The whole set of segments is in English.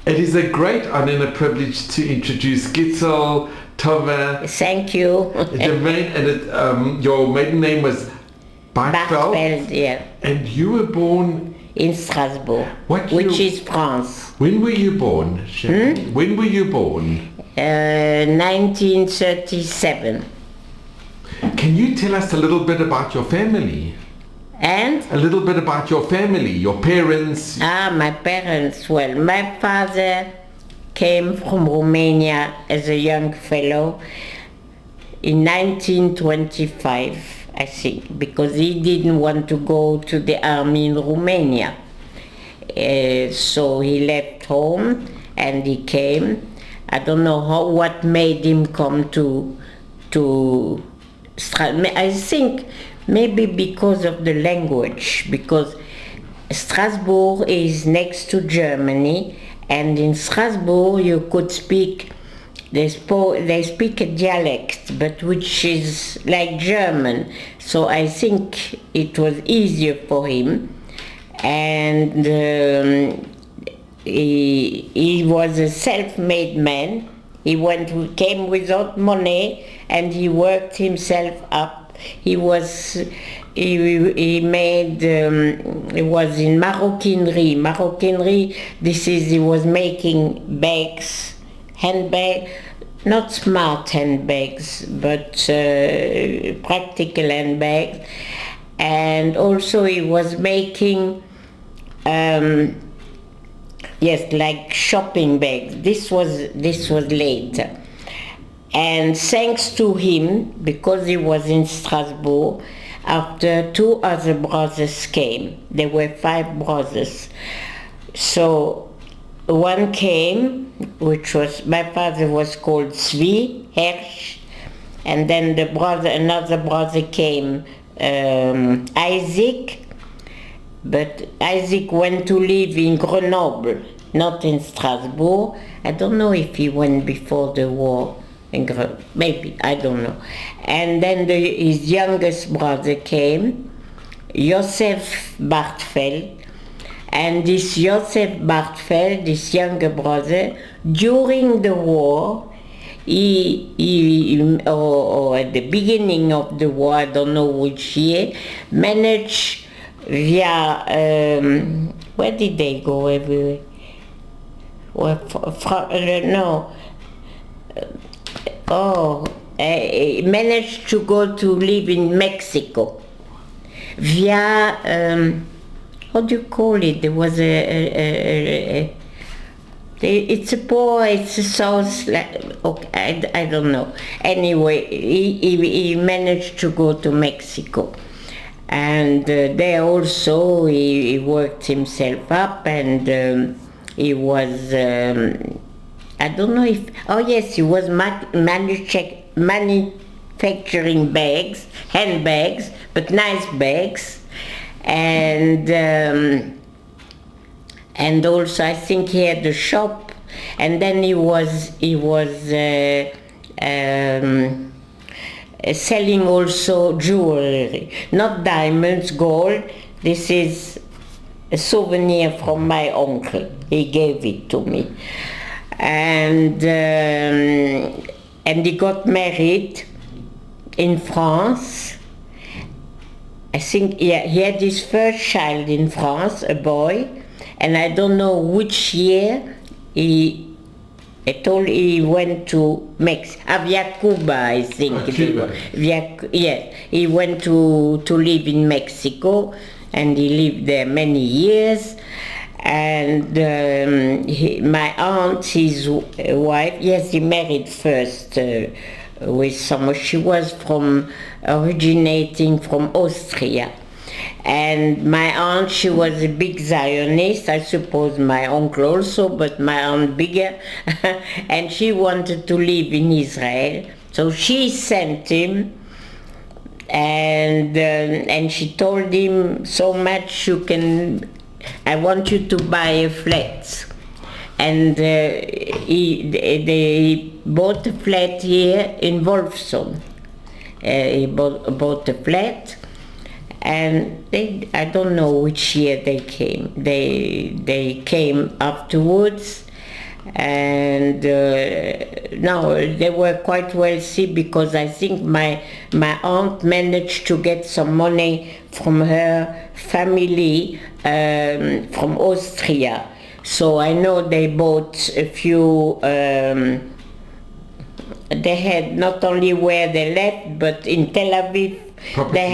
It is a great honor and a privilege to introduce Gitzel Tova. Thank you. Germaine, and your maiden name was Bartfeld. Bartfeld, yeah. And you were born in Strasbourg, which is France. When were you born? When were you born? 1937. Can you tell us a little bit about your family? And? A little bit about your family, your parents. My parents. Well, my father came from Romania as a young fellow in 1925, I think, because he didn't want to go to the army in Romania. So he left home and he came. I don't know what made him come to I think maybe because of the language, because Strasbourg is next to Germany, and in Strasbourg you could speak, they speak a dialect, but which is like German, so I think it was easier for him, and he was a self-made man. He came without money, and he worked himself up. He was in maroquinerie. Maroquinerie, he was making bags, handbags, not smart handbags, but practical handbags. And also he was making, like shopping bags. This was later. And thanks to him, because he was in Strasbourg, after two other brothers came. There were 5 brothers. So one came, which was, my father was called Zvi Hersch, and then another brother came, Isaac, but Isaac went to live in Grenoble, not in Strasbourg. I don't know if he went before the war. Maybe, I don't know. And then his youngest brother came, Joseph Bartfeld, and this Joseph Bartfeld, this younger brother, during the war, or at the beginning of the war, I don't know which year, managed via, where did they go everywhere? He managed to go to live in Mexico via, how do you call it? There was it's a south, okay, I don't know. Anyway, he managed to go to Mexico. And there also he worked himself up, and he was, I don't know if, he was manufacturing bags, handbags, but nice bags, and also I think he had a shop, and then he was selling also jewelry, not diamonds, gold. This is a souvenir from my uncle. He gave it to me. And he got married in France. I think, he had his first child in France, a boy, and I don't know which year he went to Mexico, via Cuba, I think. Cuba. Yes, he went to live in Mexico, and he lived there many years. And my aunt, his wife, he married first with someone. She was originating from Austria. And my aunt, she was a big Zionist, I suppose my uncle also, but my aunt bigger. And she wanted to live in Israel. So she sent him, and she told him, so much I want you to buy a flat. And they bought a flat here in Wolfson. He bought a flat, and I don't know which year they came. They came afterwards, And no, they were quite wealthy because I think my aunt managed to get some money from her family from Austria. So I know they bought a few, they had not only where they lived, but in Tel Aviv, Property. they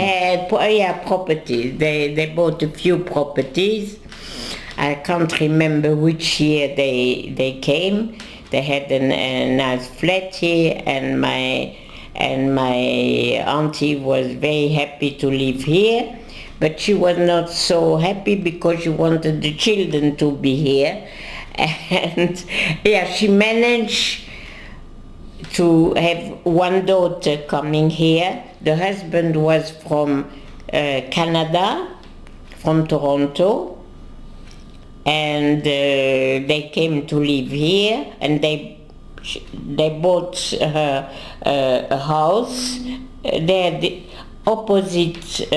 had properties. They bought a few properties. I can't remember which year they came. They had a nice flat here, and my auntie was very happy to live here, but she was not so happy because she wanted the children to be here, and yeah, she managed to have one daughter coming here. The husband was from Canada, from Toronto. And they came to live here, and they bought a house. They're opposite.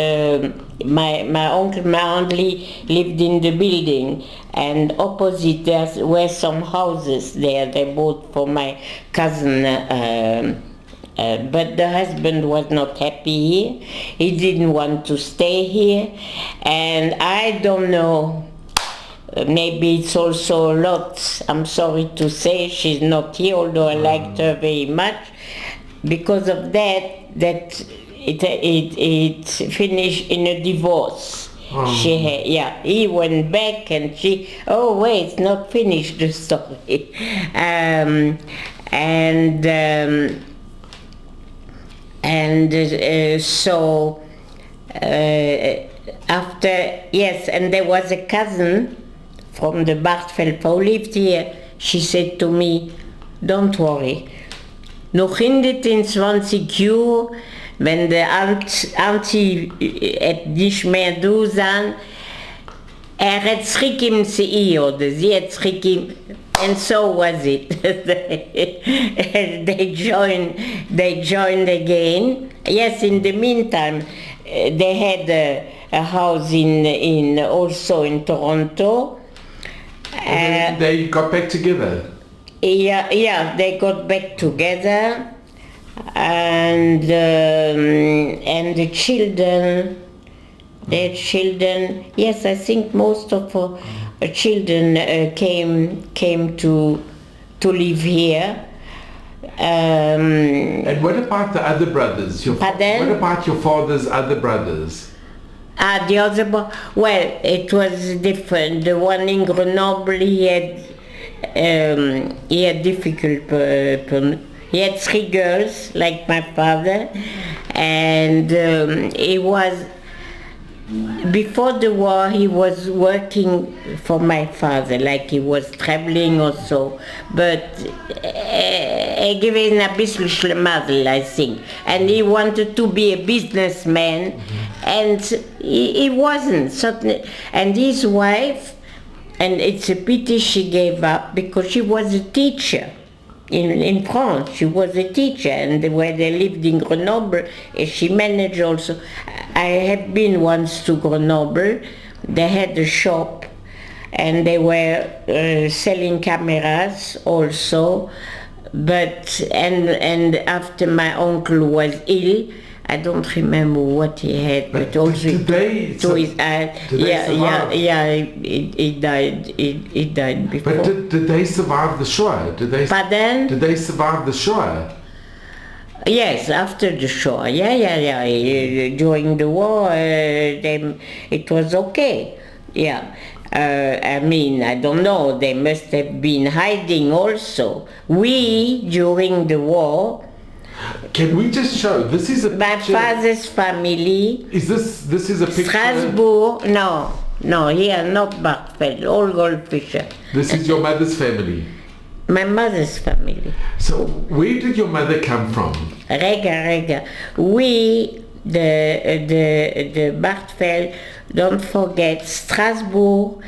My uncle, my aunt lived in the building, and opposite there were some houses there. They bought for my cousin. But the husband was not happy here. He didn't want to stay here, and I don't know. Maybe it's also a lot, I'm sorry to say, she's not here, although I liked her very much. Because of that it finished in a divorce. He went back and she, oh wait, it's not finished, the story. So after, yes, and there was a cousin from the Bartfeld who lived here. She said to me, don't worry, nog in dit in 20 jaar, wenn de auntie het niet meer doen zijn, het schrik hem ze hier, dus ze het schrik hem. And so was it. They joined again. Yes, in the meantime, they had a house also in Toronto. They got back together. Yeah, they got back together, and the children, their children. Yes, I think most of her children came to live here. And what about the other brothers? Pardon? What about your father's other brothers? The other well, it was different. The one in Grenoble, he had difficult. He had 3 girls, like my father, and he was. Before the war, he was working for my father, like he was traveling or so. But he gave him a bisschen Schlemazel, I think. And he wanted to be a businessman, and he wasn't. Certainly. And his wife, and it's a pity she gave up, because she was a teacher. In France, she was a teacher, and where they lived in Grenoble, she managed also. I had been once to Grenoble. They had a shop, and they were selling cameras also. But and after my uncle was ill, I don't remember what he had, but also did they, to his eye. He died before. But did they survive the Shoah? Pardon? Did they survive the Shoah? Yes, after the Shoah. Yeah. During the war, it was okay. Yeah. I mean, I don't know. They must have been hiding also. We, during the war. Can we just show? This is a picture. My father's family. Is this is a picture? Strasbourg. No, here not Bartfeld. All Goldfisher. This is your mother's family. My mother's family. So where did your mother come from? Rega. We, the Bartfeld, don't forget, Strasbourg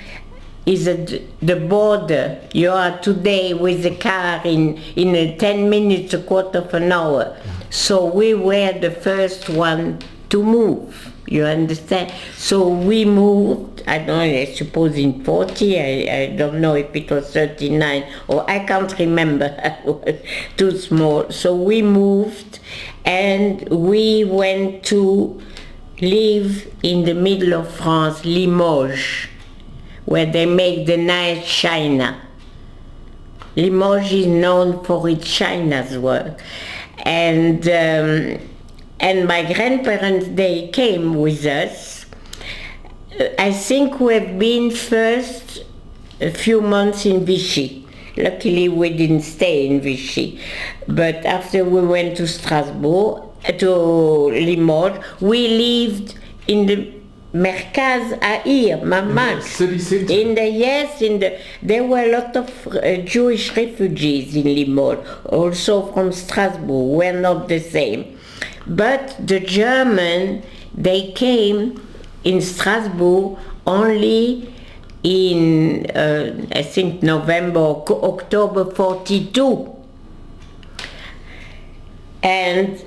is the border. You are today with a car in 10 minutes, a quarter of an hour. So we were the first one to move, you understand? So we moved, I don't know, I suppose in 40, I don't know if it was 39, or I can't remember, I was too small. So we moved and we went to live in the middle of France, Limoges, where they make the nice china. Limoges is known for its china's work. And my grandparents, they came with us. I think we've been first a few months in Vichy. Luckily we didn't stay in Vichy. But after we went to Strasbourg, to Limoges, we lived in the Merkaz Aïr, Mamad. City centre. There were a lot of Jewish refugees in Limoges, also from Strasbourg. We're not the same. But the German, they came in Strasbourg only in, I think, November or October 42. And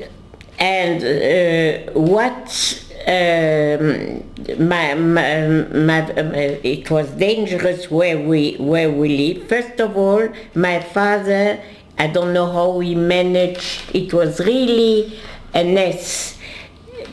what it was dangerous where we lived. First of all, my father, I don't know how he managed. It was really a mess.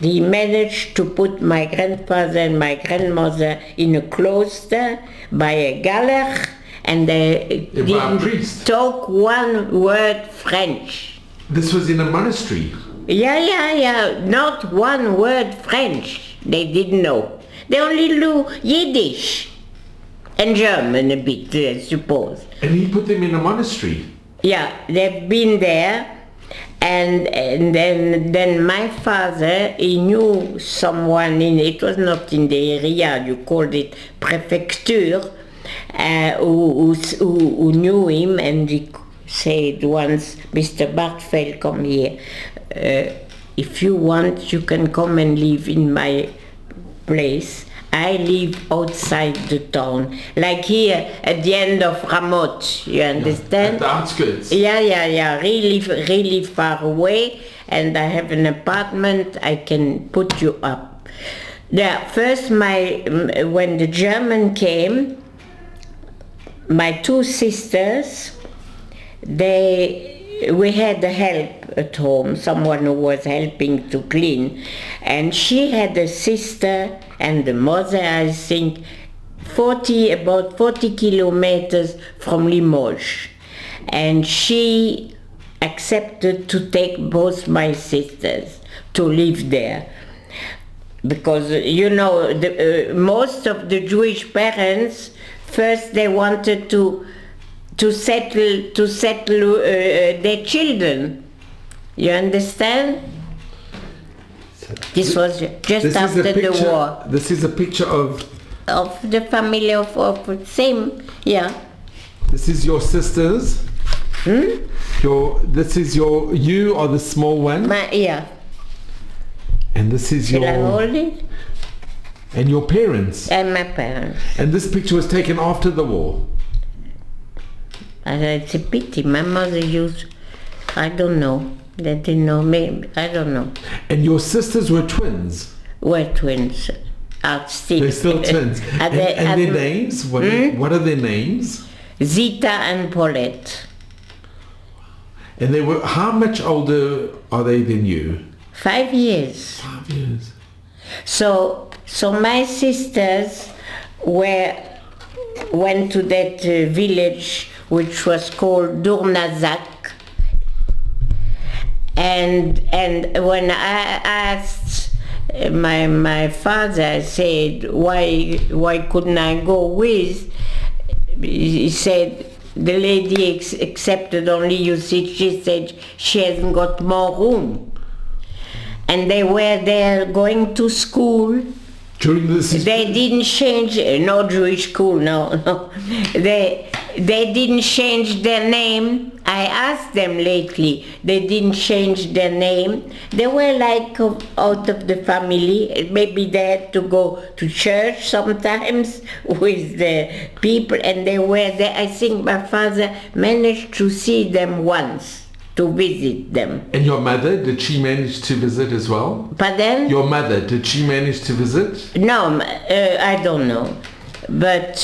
He managed to put my grandfather and my grandmother in a cloister by a galer, and they didn't talk one word French. This was in a monastery. Yeah. Not one word French. They didn't know. They only knew Yiddish and German a bit, I suppose. And he put them in a monastery. Yeah, they've been there. And then my father, he knew someone it was not in the area, you called it prefecture, who knew him, and he said once, Mr. Bartfeld, come here. If you want, you can come and live in my place. I live outside the town, like here at the end of Ramotte, you understand? At the outskirts. Yeah, really far away, and I have an apartment, I can put you up. Now, first when the German came, my two sisters, we had the help at home, someone who was helping to clean, and she had a sister and the mother, I think, about 40 kilometers from Limoges, and she accepted to take both my sisters to live there, because most of the Jewish parents first they wanted to settle their children. You understand? This was just after the war. This is a picture of the family of same, yeah. This is your sisters. You are the small one. Yeah. And this is Shall I hold it? And your parents. And my parents. And this picture was taken after the war. It's a pity. My mother I don't know. They didn't know me. I don't know. And your sisters were twins? Were twins. Still. They're still twins. and their names? What are their names? Zita and Paulette. And they were, how much older are they than you? 5 years. 5 years. So my sisters went to that village which was called Dournazac. And when I asked my father, I said, why couldn't I go with? He said, the lady accepted only you see, she said she hasn't got more room. And they were there going to school. During this, they didn't change, no Jewish school, no. They didn't change their name. I asked them lately, they didn't change their name. They were like out of the family. Maybe they had to go to church sometimes with the people, and they were there. I think my father managed to see them once. to visit them. And your mother, did she manage to visit as well? Pardon? Your mother, did she manage to visit? No, I don't know. But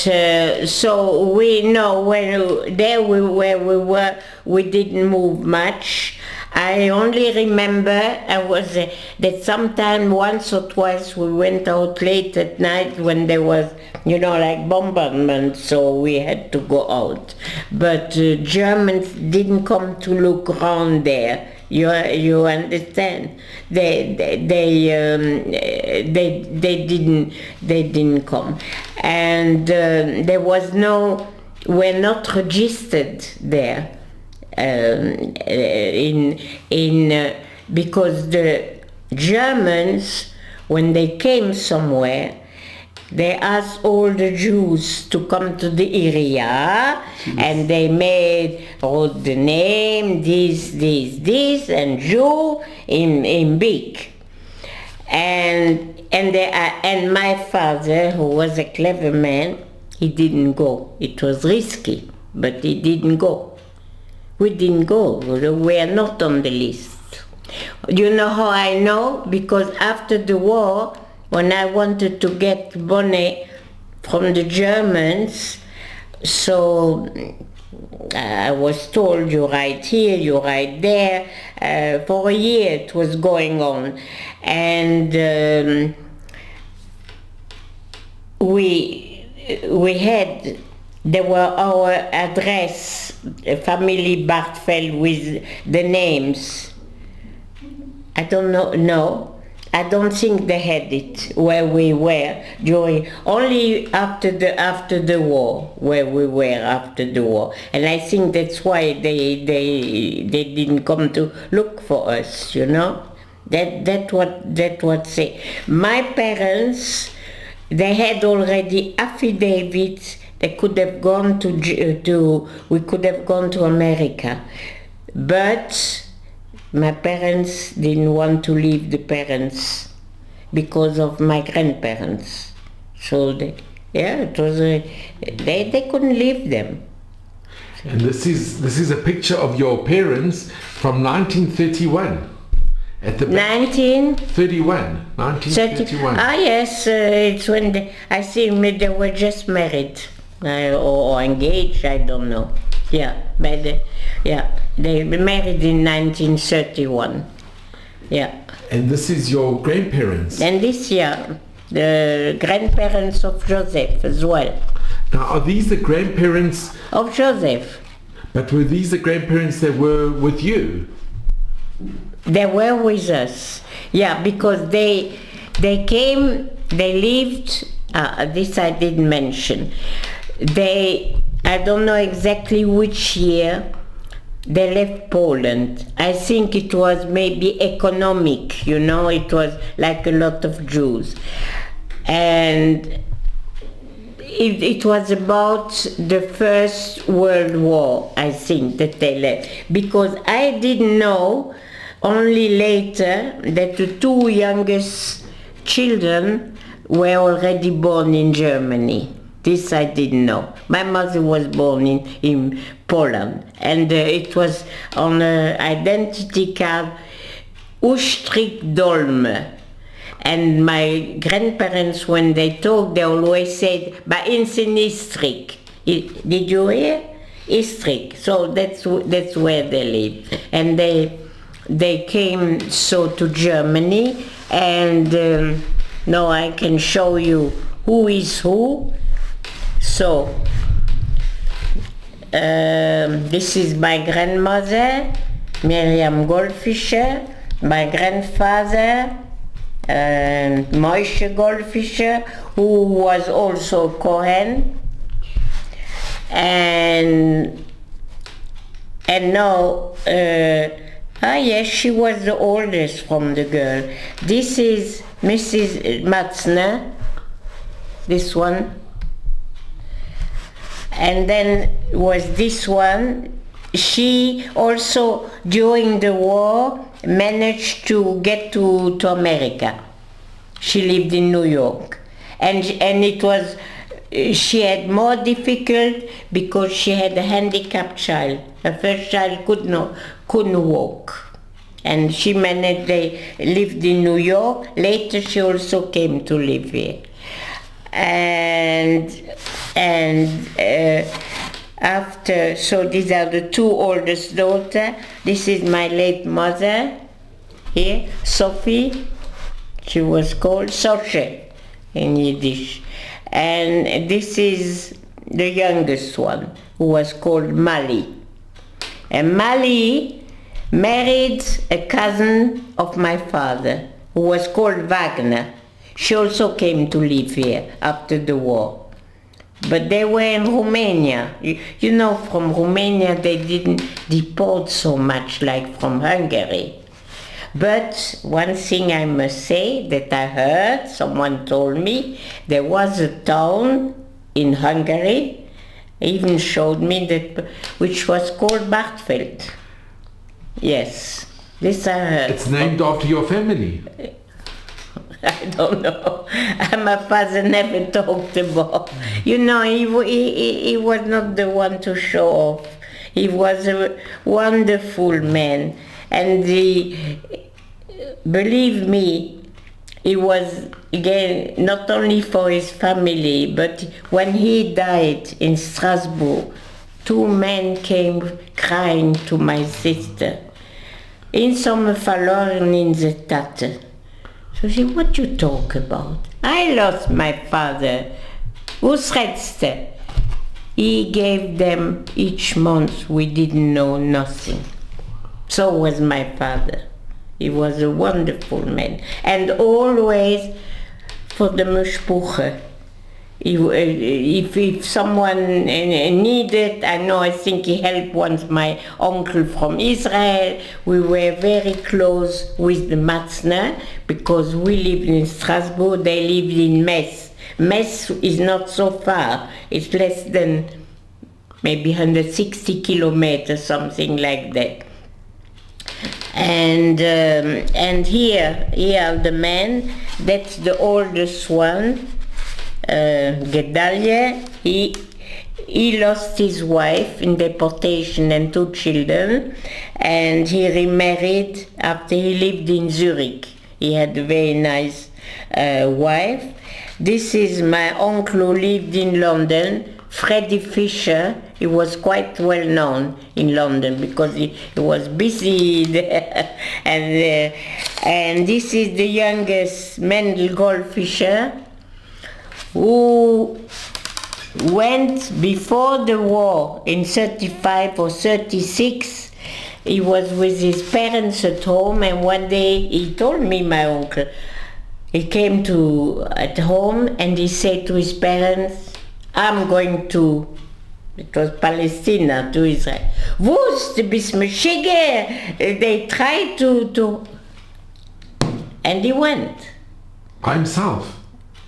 so we know when there where we were, we didn't move much. I only remember that sometime once or twice we went out late at night when there was, like bombardment, so we had to go out. But Germans didn't come to look around there. You understand? They didn't come, and there was we're not registered there. Because the Germans, when they came somewhere, they asked all the Jews to come to the area, and they wrote the name, this, and Jew in big. And my father, who was a clever man, he didn't go. It was risky, but he didn't go. We didn't go. We are not on the list. You know how I know? Because after the war, when I wanted to get money from the Germans, so I was told, you write here, you write there. For a year it was going on. And there were our address, family Bartfeld, with the names. I don't know, no. I don't think they had it where we were only after the war, where we were after the war. And I think that's why they didn't come to look for us, That what say. My parents, they had already affidavits. They could have gone we could have gone to America, but my parents didn't want to leave the parents because of my grandparents. So they couldn't leave them. And this is a picture of your parents from 1931. At the 1931. Ah yes, it's when I think they were just married. Or engaged, I don't know. Yeah, but they married in 1931. Yeah. And this is your grandparents? And the grandparents of Joseph as well. Now, are these the grandparents of Joseph? But were these the grandparents that were with you? They were with us. Yeah, because they came, they lived, this I didn't mention. I don't know exactly which year they left Poland. I think it was maybe economic, it was like a lot of Jews. And it was about the First World War, I think, that they left. Because I didn't know only later that the two youngest children were already born in Germany. This I didn't know. My mother was born in Poland, and it was on an identity card, Ustrik Dolme. And my grandparents, when they talk, they always said, "But it's in Istrik." Did you hear? Istrik. So that's where they live. And they came to Germany, and now I can show you who is who. So, this is my grandmother, Miriam Goldfischer, my grandfather, Moshe Goldfischer, who was also Cohen, and now, yes, she was the oldest from the girl. This is Mrs. Matzner, this one. And then was this one. She also, during the war, managed to get to America. She lived in New York. And it was she had more difficult because she had a handicapped child. Her first child couldn't walk. And she managed, they lived in New York. Later she also came to live here. And after, so these are the two oldest daughters. This is my late mother here, Sophie. She was called Soche in Yiddish. And this is the youngest one, who was called Mali. And Mali married a cousin of my father, who was called Wagner. She also came to live here after the war. But they were in Romania. You know, from Romania they didn't deport so much like from Hungary. But one thing I must say that I heard, someone told me, there was a town in Hungary, even showed me that, which was called Bartfeld. Yes, this I heard. It's named after your family. I don't know. My father never talked about. You know, he was not the one to show off. He was a wonderful man. And believe me, he was, again, not only for his family, but when he died in Strasbourg, two men came crying to my sister. Eens om me verloren in the tatte. So she said, what you talk about? I lost my father. Who's redste? He gave them each month, we didn't know nothing. So was my father. He was a wonderful man. And always for the mishpucha. If someone needed, I think he helped once my uncle from Israel. We were very close with the Matzner because we lived in Strasbourg, they lived in Metz. Metz is not so far, it's less than maybe 160 kilometers, something like that. And here the man, that's the oldest one, Gedalia. He lost his wife in deportation and two children, and he remarried after he lived in Zurich. He had a very nice wife. This is my uncle who lived in London, Freddie Fisher. He was quite well known in London because he was busy there. And this is the youngest, Mendel Goldfischer, who went before the war in 35 or 36. He was with his parents at home, and one day he told me, my uncle, he came at home and he said to his parents, I'm going to, it was Palestine, to Israel. Wust bis Meshiger? They tried to, and he went. By himself?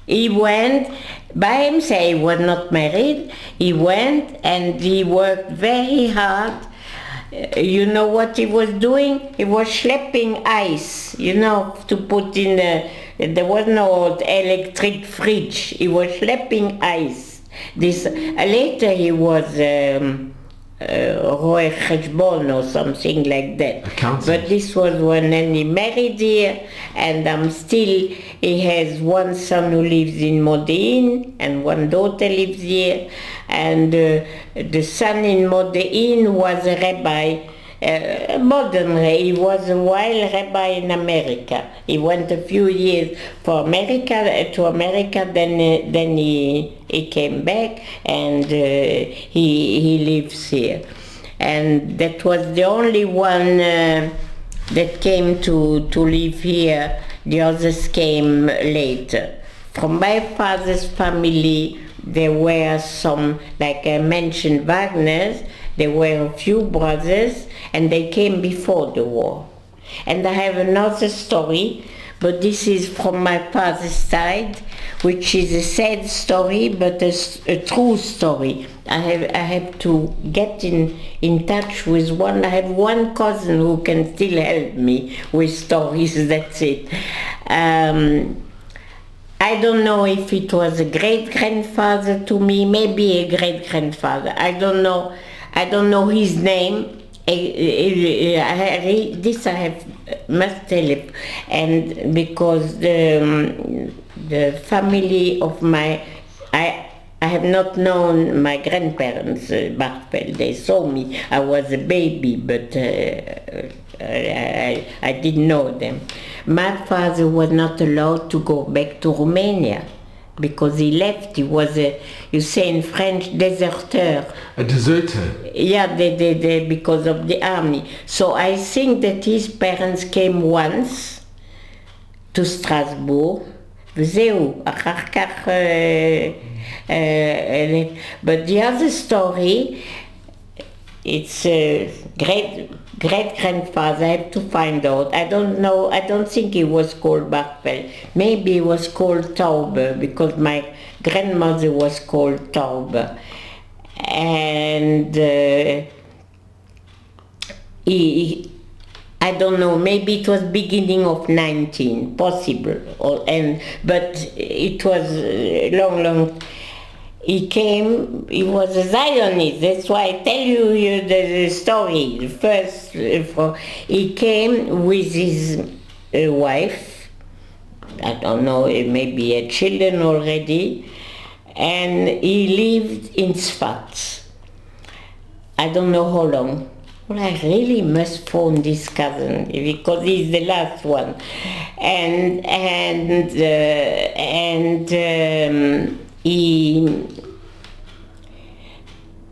He went by himself. He was not married. He went and he worked very hard. You know what he was doing? He was schlepping ice, you know, to put in there was no electric fridge. He was schlepping ice. This later he was Roy Cheshbon or something like that. But this was when he married here, and he has one son who lives in Modi'in and one daughter lives here, and the son in Modi'in was a rabbi, a modern rabbi. He was a while rabbi in America. He went a few years to America, then he came back, and he lives here. And that was the only one that came to live here. The others came later. From my father's family, there were some, like I mentioned, Wagner's. There were a few brothers, and they came before the war. And I have another story, but this is from my father's side, which is a sad story, but a true story. I have to get in touch with one. I have one cousin who can still help me with stories, that's it. I don't know if it was a great-grandfather to me, maybe a great-grandfather. I don't know. I don't know his name. This I have must tell it, and because the family of I have not known my grandparents, Bartfeld. They saw me. I was a baby, but I didn't know them. My father was not allowed to go back to Romania because he left. He was you say in French, déserteur. A deserter. Yeah, because of the army. So I think that his parents came once to Strasbourg. וזהו, אחר כך, but the other story, it's great-grandfather, I have to find out. I don't know, I don't think he was called Bartfeld. Maybe he was called Tauber, because my grandmother was called Tauber. And I don't know, maybe it was beginning of 19, possible, but it was long. He came, he was a Zionist, that's why I tell you the story. First, he came with his wife, I don't know, maybe he had children already, and he lived in Sfat. I don't know how long. Well, I really must phone this cousin because he's the last one, and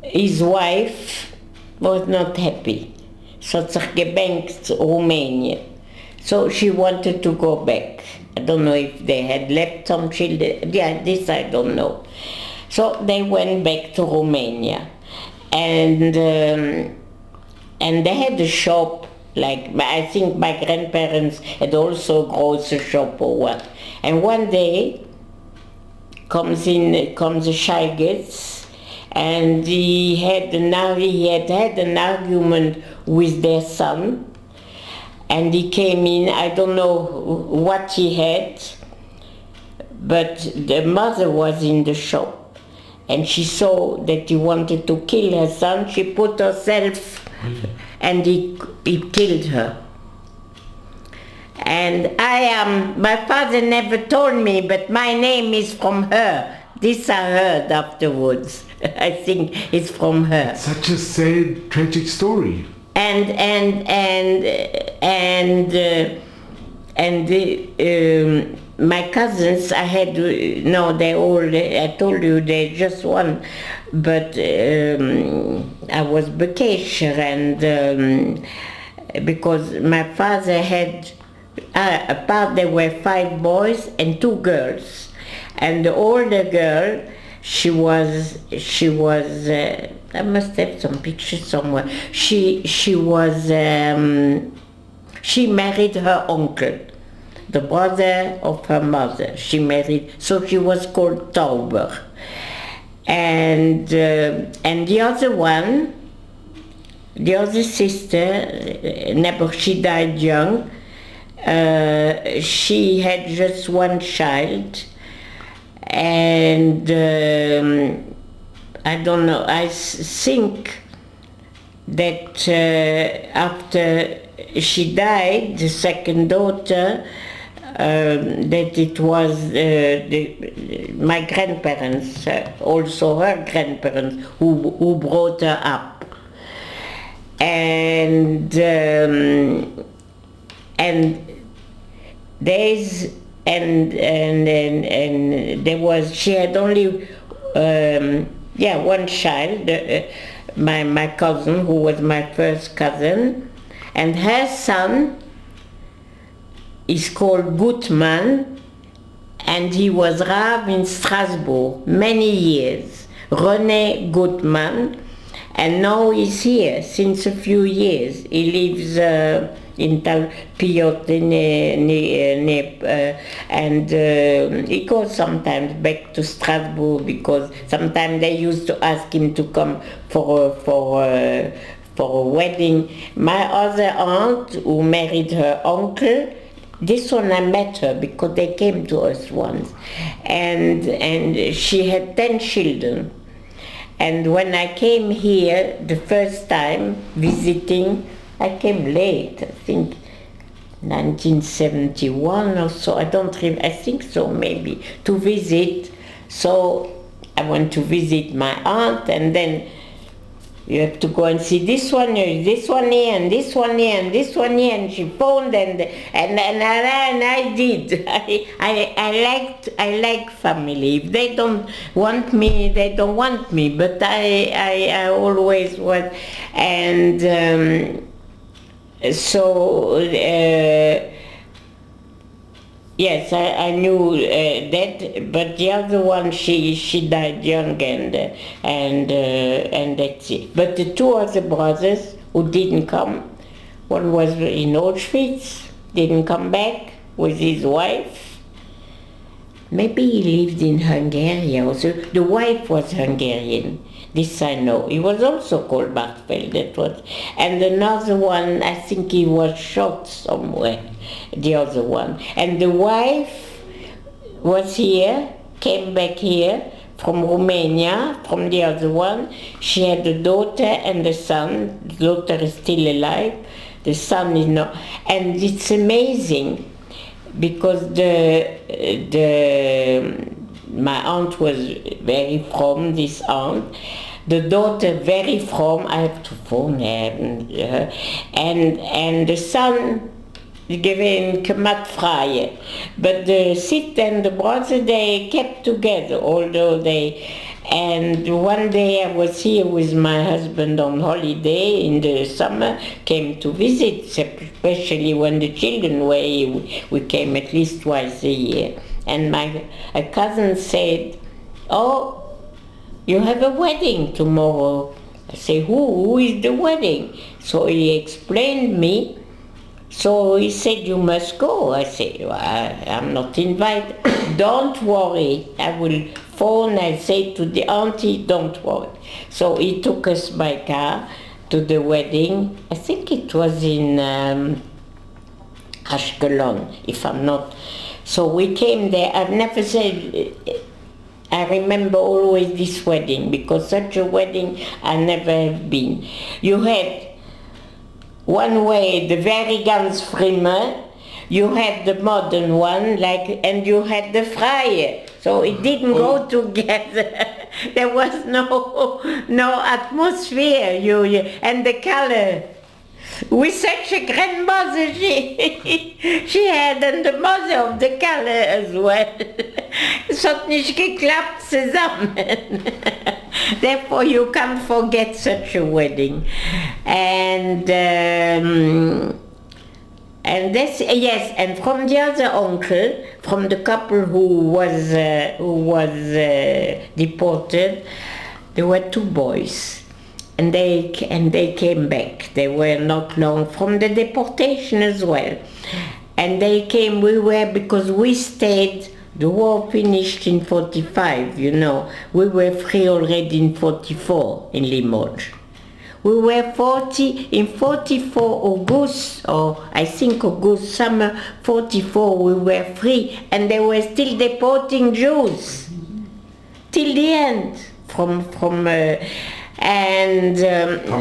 his wife was not happy, so teruggebankt Romania. So she wanted to go back. I don't know if they had left some children. Yeah, this I don't know. So they went back to Romania, and they had a shop, like I think my grandparents had also a grocery shop or what. And one day comes the Scheigets, and he had had an argument with their son, and he came in. I don't know what he had, but the mother was in the shop, and she saw that he wanted to kill her son. She put herself. And he killed her. And my father never told me, but my name is from her. This I heard afterwards. I think it's from her. Such a sad, tragic story. My cousins, I told you they just one, but I was Bekesher, and because my father had, there were 5 boys and 2 girls, and the older girl, she was I must have some pictures somewhere. She married her uncle, the brother of her mother. She married, so she was called Tauber. And the other one, the other sister, she died young. She had just 1 child, and I don't know, I think that after she died, the second daughter, that it was my grandparents, also her grandparents, who brought her up. And she had only 1 child, my cousin, who was my first cousin, and her son is called Gutmann, and he was Rav in Strasbourg many years, René Gutmann, and now he's here since a few years. He lives in Talpiot, and he goes sometimes back to Strasbourg, because sometimes they used to ask him to come for a wedding. My other aunt, who married her uncle, This one I met her because they came to us once, and she had 10 children. And when I came here the first time visiting, I came late, I think 1971 or so, I think so maybe, to visit. So I went to visit my aunt, and then you have to go and see this one here, this one here, and this one here, and this one here, and she phoned, and I did. I like family. If they don't want me, they don't want me. But I always was, and so. Yes, I knew that, but the other one, she died young, and that's it. But the two other brothers who didn't come, one was in Auschwitz, didn't come back with his wife. Maybe he lived in Hungary also. The wife was Hungarian. This I know. He was also called Bartfeld, that was. And another one, I think he was shot somewhere, the other one. And the wife was here, came back here from Romania, from the other one. She had a daughter and a son. The daughter is still alive. The son is not. And it's amazing because my aunt was very from, this aunt. The daughter very from, I have to phone her. And the son, given kemat vrije. But the sister and the brother, they kept together, although they... And one day I was here with my husband on holiday in the summer, came to visit, especially when the children were here. We came at least twice a year. And my cousin said, "Oh, you have a wedding tomorrow." I say, who is the wedding? So he explained me. So he said, "You must go." I said, well, I'm not invited. "Don't worry, I will phone." I say to the auntie, "Don't worry." So he took us by car to the wedding. I think it was in Ashkelon, if I'm not. So we came there. I've never said, I remember always this wedding, because such a wedding I never have been. You had one way the very ganz früher, you had the modern one, and you had the freie. So it didn't go together. There was no atmosphere. And the color. With such a grandmother she had, and the mother of the color as well. Es hat nicht geklappt zusammen. Therefore you can't forget such a wedding. And this, yes, and from the other uncle, from the couple who was deported, there were two boys. And they came back. They were not long from the deportation as well. And they came, because we stayed, the war finished in 45, you know. We were free already in 44 in Limoges. We were in 44 August, or I think August, summer 44, we were free. And they were still deporting Jews. Till the end. From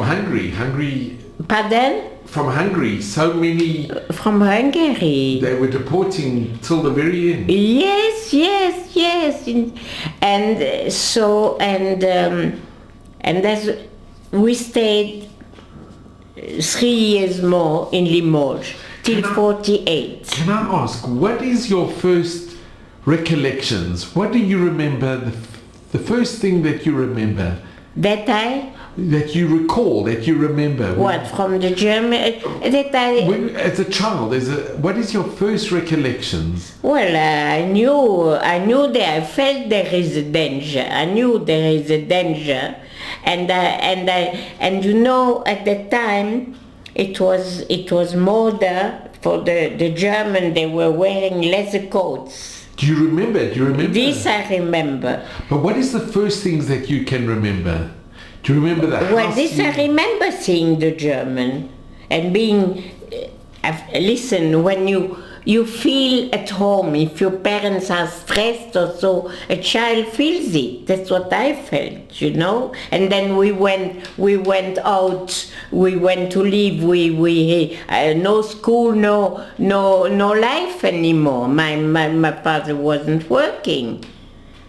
Hungary. Pardon? From Hungary, so many. From Hungary. They were deporting till the very end. Yes. And as we stayed 3 years more in Limoges till 48. Can I ask, what is your first recollections? What do you remember? The first thing that you remember? That you recall, that you remember. What, from the German? As a child, what is your first recollections? Well, I knew that I felt there is a danger. I knew there is a danger, and you know, at that time, it was moda for the German. They were wearing leather coats. Do you remember? This I remember. But what is the first things that you can remember? Do you remember the house? Well, I remember seeing the German and being... listen, when you you feel at home. If your parents are stressed or so, a child feels it. That's what I felt, you know. And then we went out. We went to live. We no school, no life anymore. My father wasn't working.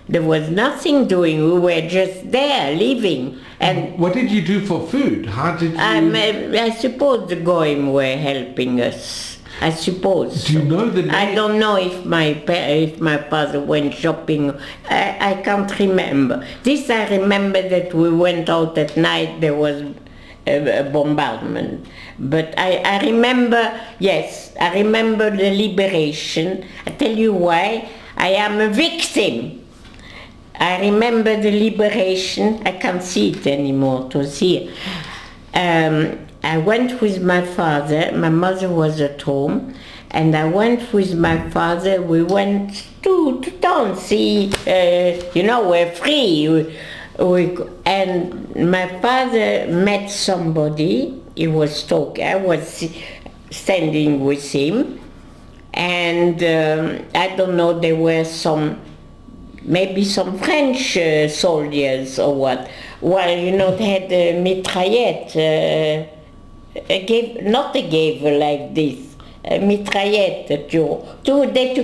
There was nothing doing. We were just there living. And what did you do for food? How did you? I suppose the Goyim were helping us. I suppose. Do you know the name? I don't know if my father went shopping. I can't remember. This I remember that we went out at night. There was a bombardment. But I remember, yes, I remember the liberation. I tell you why. I am a victim. I remember the liberation. I can't see it anymore. It was here. I went with my father. My mother was at home, and I went with my father. We went to town. See, we're free. And my father met somebody. He was talking. I was standing with him, and I don't know. There were maybe some French soldiers or what. Well, they had a mitraillette, not a gavel like this, a mitraillette that you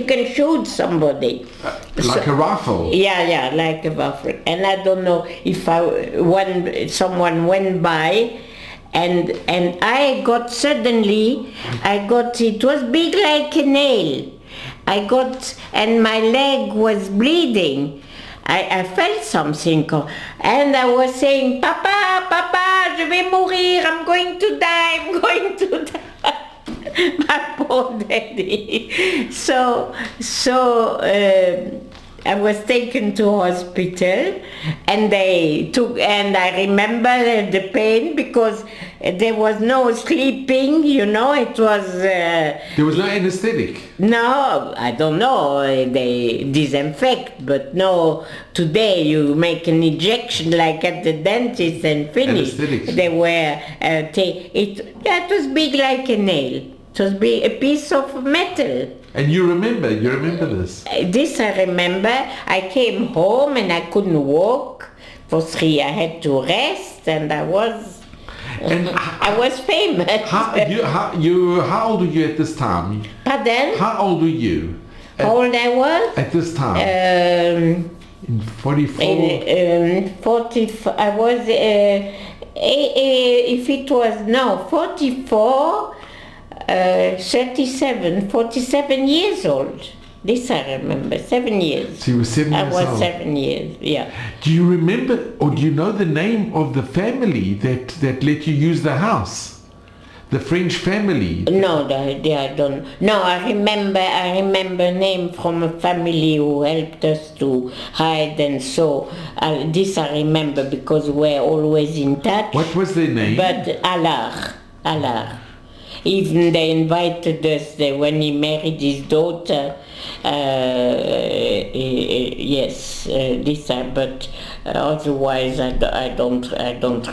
can shoot somebody. Like a rifle? Yeah, like a rifle. And I don't know if someone went by, and it was big like a nail. And my leg was bleeding. I felt something, and I was saying, Papa, je vais mourir, I'm going to die. My poor daddy. So I was taken to hospital, and I remember the pain because there was no sleeping, it was... there was no anesthetic? No, I don't know, they disinfect, but no, today you make an injection like at the dentist and finish. Anesthetics. They were, it was big like a nail. It was a piece of metal. And you remember this? This I remember. I came home and I couldn't walk. For 3 I had to rest, and I was famous. How old were you at this time? Pardon? How old were you? How old I was? At this time? In 44? In 44, I was, if it was, 44, 47 years old. This I remember, 7 years. So you were 7 years old? I was 7 years, yeah. Do you remember, or do you know the name of the family that let you use the house? The French family? No, I don't. No, I remember name from a family who helped us to hide, and so this I remember because we're always in touch. What was their name? But Allah. Even they invited us when he married his daughter. Yes, but otherwise I don't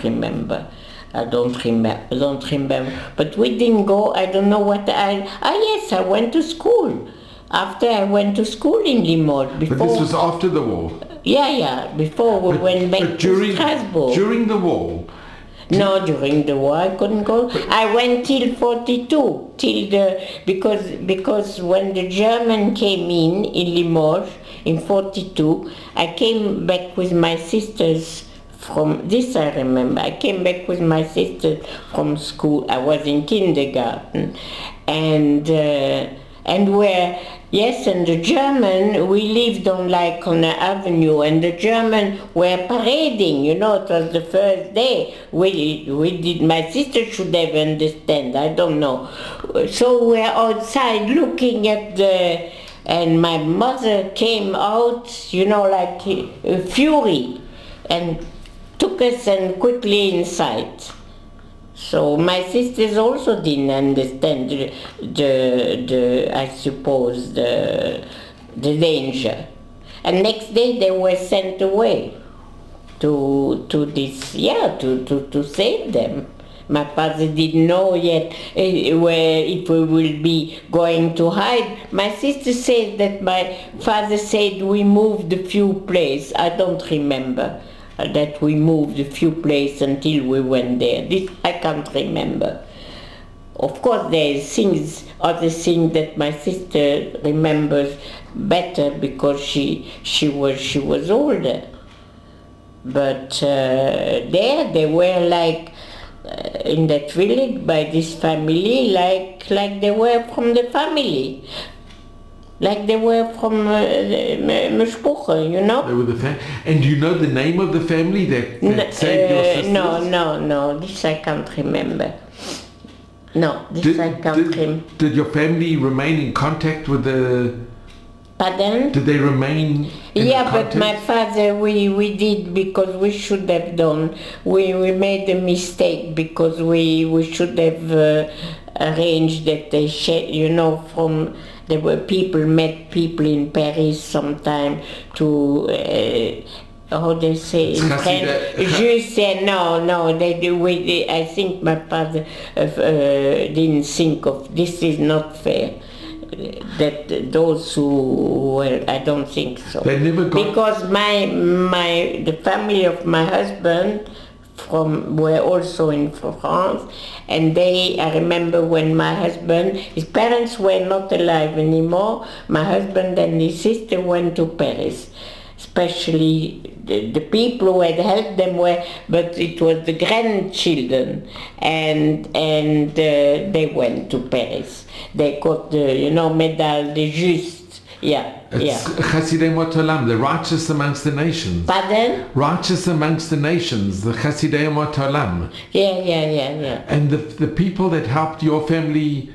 remember. I don't remember. But we didn't go. I don't know what yes, I went to school. After I went to school in Limoges. But this was after the war? Yeah. Before we went back to Strasbourg. During the war? No, during the war I couldn't go. I went till 42, because when the German came in Limoges in 42, I came back with my sisters from, this I remember, I came back with my sisters from school. I was in kindergarten, and the German, we lived on an avenue, and the German were parading, it was the first day. We did, my sister should have understand, I don't know. So we're outside looking at and my mother came out, like a fury, and took us and quickly inside. So my sisters also didn't understand I suppose the danger. And next day they were sent away to this, to save them. My father didn't know yet where if we will be going to hide. My sister said that my father said we moved a few places. I don't remember that we moved a few places until we went there. This I can't remember. Of course, there are other things that my sister remembers better because she was older. But they were like in that village by this family, like they were from the family, like they were from Meshpuche, you know. They were the and do you know the name of the family that saved your sisters? No, this I can't remember. No, this I can't remember. Did your family remain in contact with the... Pardon? Did they remain in contact? But my father, we did because we should have done. We made a mistake because we should have arranged that they from... There were met people in Paris sometime to... how they say in French? Just say no. I think my father didn't think of this is not fair. That those who I don't think so. They never got... Because the family of my husband were also in France, and I remember when my husband, his parents were not alive anymore. My husband and his sister went to Paris. Especially the people who had helped them but it was the grandchildren, and they went to Paris. They got the Médaille de Juste. It's Chasidei Mot Olam, the righteous amongst the nations. Pardon? Righteous amongst the nations, the Chasidei Mot Olam. Yeah. And the people that helped your family.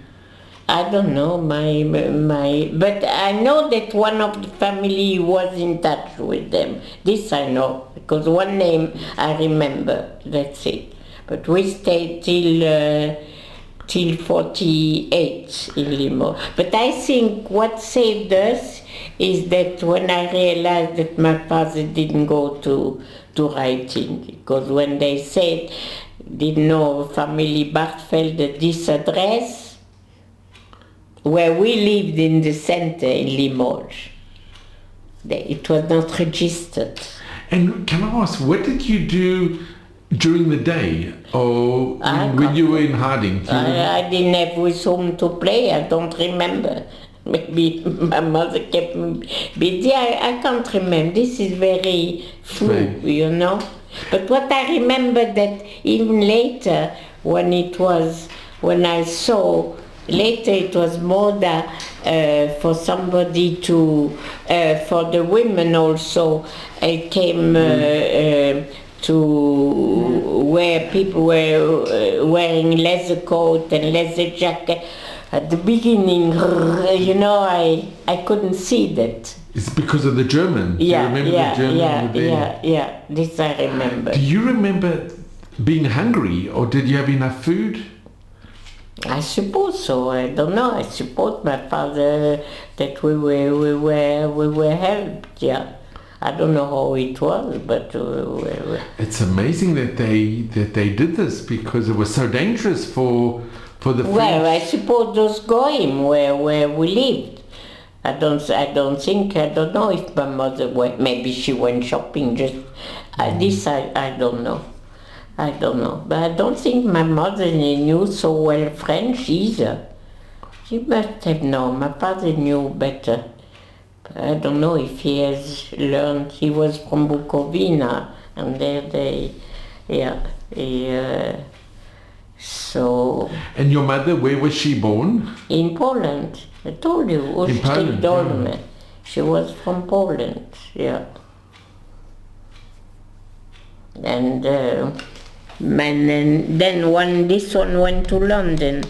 I don't know, but I know that one of the family was in touch with them. This I know, because one name I remember, that's it. But we stayed till 48 in Limoges. But I think what saved us is that when I realized that my father didn't go to writing, because when they said, didn't know family Bartfeld this address, where we lived in the center in Limoges. It was not registered. And can I ask, what did you do during the day or when you were in hiding? I didn't have with whom to play, I don't remember. Maybe my mother kept me busy, I can't remember. This is very flu, But what I remember that even later, when I saw, later it was moda for somebody for the women also, it came to where people were wearing leather coat and leather jacket. At the beginning, I couldn't see that. It's because of the German. Do you remember the German? Yeah, this I remember. Do you remember being hungry, or did you have enough food? I suppose so. I don't know. I suppose my father that we were helped. Yeah, I don't know how it was, but it's amazing that they did this because it was so dangerous for the French. Well, I suppose those goyim where we lived. I don't know if my mother went. Maybe she went shopping. Just this I don't know. But I don't think my mother knew so well French either. She must have known. My father knew better. But I don't know if he has learned. He was from Bukovina, and so... And your mother, where was she born? In Poland. I told you, in Poland, Dolme. She was from Poland, yeah. And then this one went to London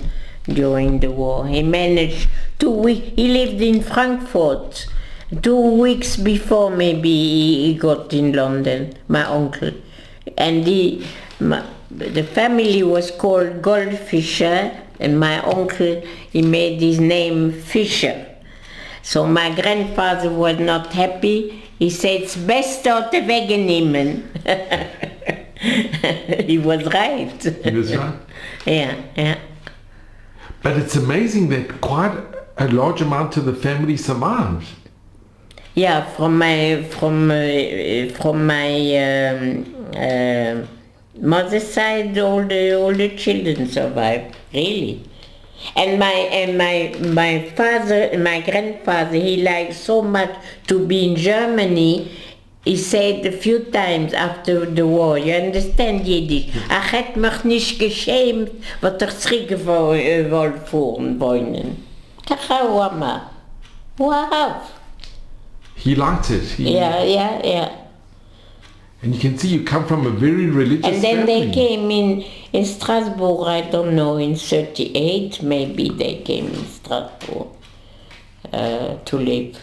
during the war. He managed 2 weeks. He lived in Frankfurt. 2 weeks before maybe he got in London, my uncle. And the family was called Goldfischer, and my uncle, he made his name Fischer. So my grandfather was not happy. He said, "It's best out wegnemen." He was right. He was right. Yeah. But it's amazing that quite a large amount of the family survived. Yeah, from my mother's side, all the children survived, really. And my father, my grandfather, he liked so much to be in Germany. He said a few times after the war, you understand Yiddish, ach het mich nicht geschämt, wat zurückgefahren wollen. Kachawama. Wow. He liked it. Yeah. And you can see you come from a very religious family. And then they came in Strasbourg, I don't know, in 38, maybe they came in Strasbourg to live.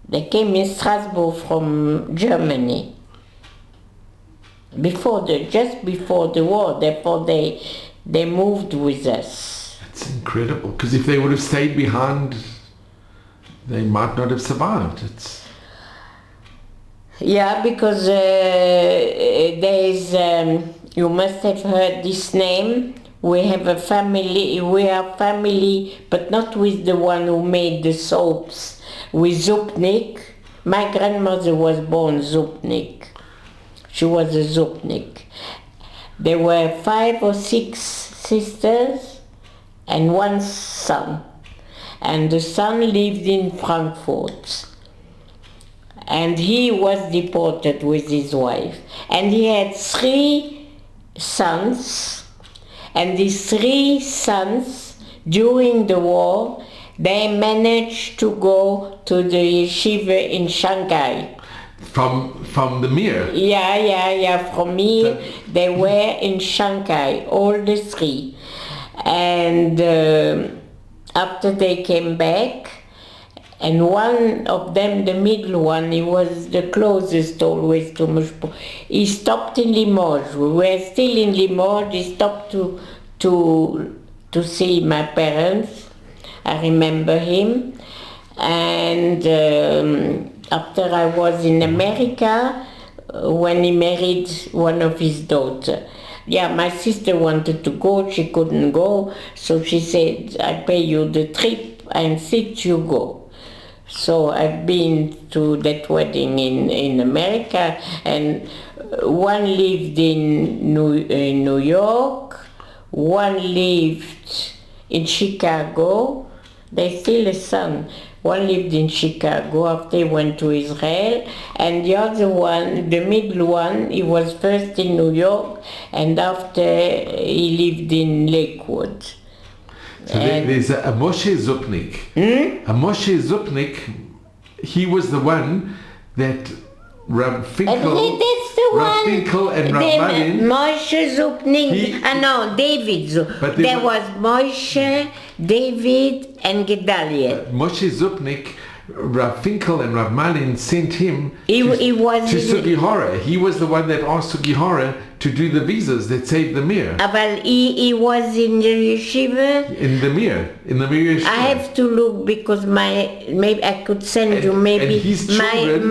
They came in Strasbourg from Germany. Just before the war, therefore they moved with us. That's incredible, because if they would have stayed behind, they might not have survived. Yeah, because there's, you must have heard this name. We have a family, we are family, but not with the one who made the soaps, with Zupnik. My grandmother was born Zupnik. She was a Zupnik. There were 5 or 6 sisters and 1 son. And the son lived in Frankfurt. And he was deported with his wife. And he had 3 sons. And these 3 sons, during the war, they managed to go to the yeshiva in Shanghai. From the Mir? Yeah, from here. They were in Shanghai, all the 3. And after they came back, and one of them, the middle one, he was the closest always to Mishpo. He stopped in Limoges. We were still in Limoges. He stopped to see my parents. I remember him. And after I was in America, when he married one of his daughters. Yeah, my sister wanted to go. She couldn't go. So she said, I pay you the trip. I insist you go. So I've been to that wedding in America, and one lived in New York, one lived in Chicago. They still a son. One lived in Chicago after he went to Israel, and the other one, the middle one, he was first in New York, and after he lived in Lakewood. So there's a Moshe Zupnik. A Moshe Zupnik, he was the one that Rav Finkel, Rav Finkel and Rav Malin. Moshe Zupnik, David Zupnik. There was Moshe, David and Gedalia. Moshe Zupnik, Rav Finkel and Rav Malin sent him to Sugihara. He was the one that asked Sugihara to do the visas that saved the Mir. But he was in the yeshiva? In the Mir yeshiva. I have to look because maybe I could send you maybe. And his children,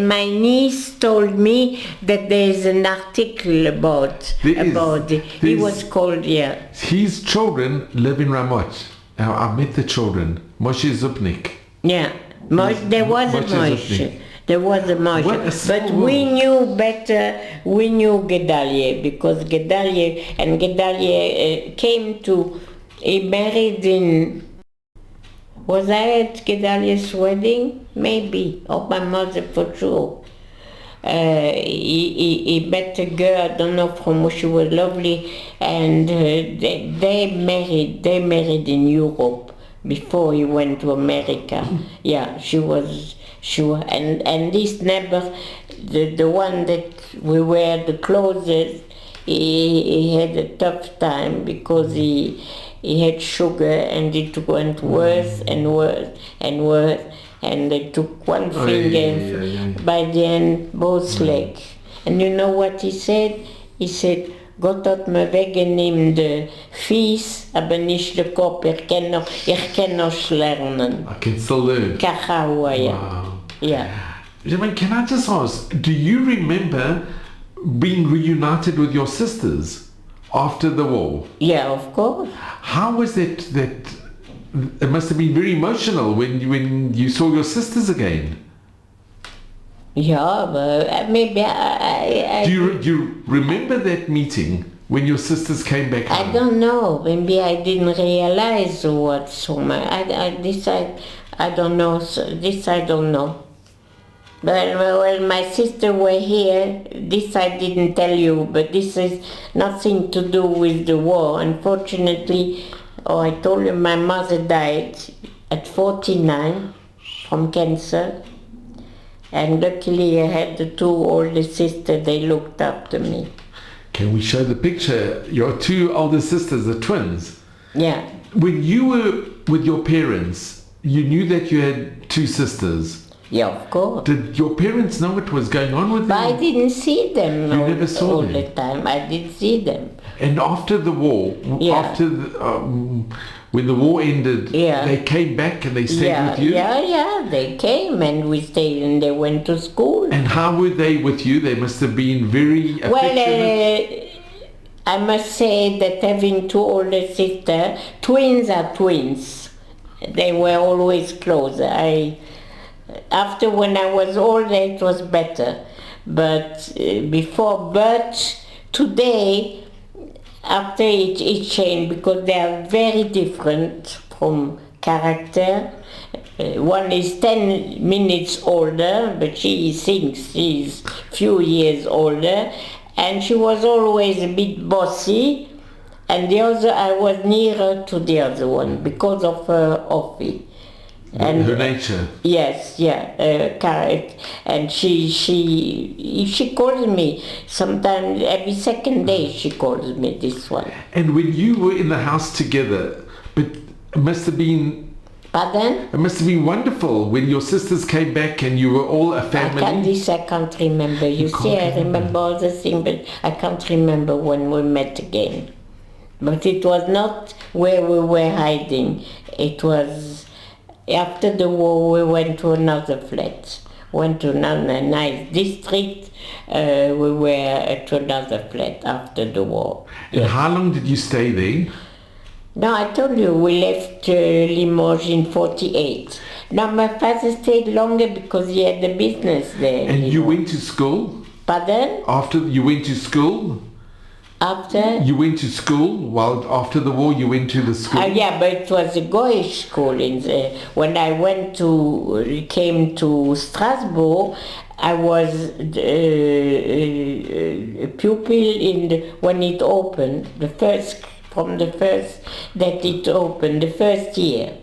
my niece told me that there is an article about it. He was called, His children live in Ramot. I met the children. Moshe Zupnik. Yeah. There was a Moshe. There was a Moshe. But we knew better, we knew Gedalia, because Gedalia came to, he married in, was I at Gedalia's wedding? Maybe, or my mother for sure. He met a girl, I don't know from who, she was lovely, and they married in Europe before he went to America. Yeah, she was, and this neighbor, the one that we were the closest, he had a tough time because he had sugar, and it went worse and worse and worse, and they took one finger, by the end both legs. And you know what he said? He said, Gott hat mir weggenommen de Fies, aber nicht de Kopf. Ich kann noch lernen. I can still learn. Kachawa, Wow. Yeah. Germaine, can I just ask, do you remember being reunited with your sisters after the war. Yeah, of course. How was it it must have been very emotional when you saw your sisters again? Yeah, but maybe Do you remember that meeting when your sisters came back home? I don't know. Maybe I didn't realize what so much. I don't know. This I don't know. But when my sister were here, this I didn't tell you, but this is nothing to do with the war. Unfortunately, I told you my mother died at 49 from cancer. And luckily I had the two older sisters, they looked after me. Can we show the picture? Your two older sisters, the twins. Yeah. When you were with your parents, you knew that you had two sisters. Yeah, of course. Did your parents know what was going on with them? But I didn't see them never saw all them? the time. I didn't see them. And after the war, when the war ended, they came back and they stayed with you? Yeah, they came and we stayed and they went to school. And how were they with you? They must have been very affectionate. Well, I must say that having two older sisters, twins are twins. They were always close. After when I was older, it was better. But today, after it changed, because they are very different from character. One is 10 minutes older, but she thinks she's few years older, and she was always a bit bossy, and the other, I was nearer to the other one because of her office. And her nature. Yes, and she calls me sometimes every second day. She calls me this one. And when you were in the house together, but it must have been. Pardon? It must have been wonderful when your sisters came back and you were all a family. I can't remember. You see, I remember all the things, but I can't remember when we met again. But it was not where we were hiding. It was. After the war, we went to another flat. Went to another nice district. We were to another flat after the war. And how long did you stay there? No, I told you, we left Limoges in 48. Now, my father stayed longer because he had a business there. And you went to school? Pardon? After you went to school? After? You went to school after the war you went to the school? Yeah, but it was a Goyish school. When I came to Strasbourg, I was a pupil when it opened, the first that it opened, the first year.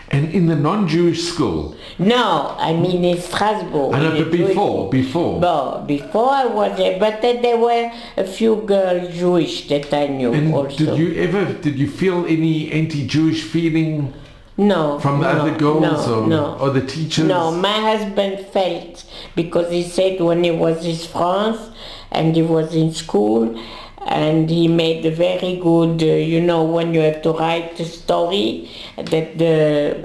And in the non-Jewish school? No, I mean in Strasbourg. I know, but before? Well, before I was there, but then there were a few girls Jewish that I knew also. Did you feel any anti-Jewish feeling? No. From the other girls or the teachers? No, my husband felt, because he said when he was in France and he was in school, and he made a very good, when you have to write a story, that the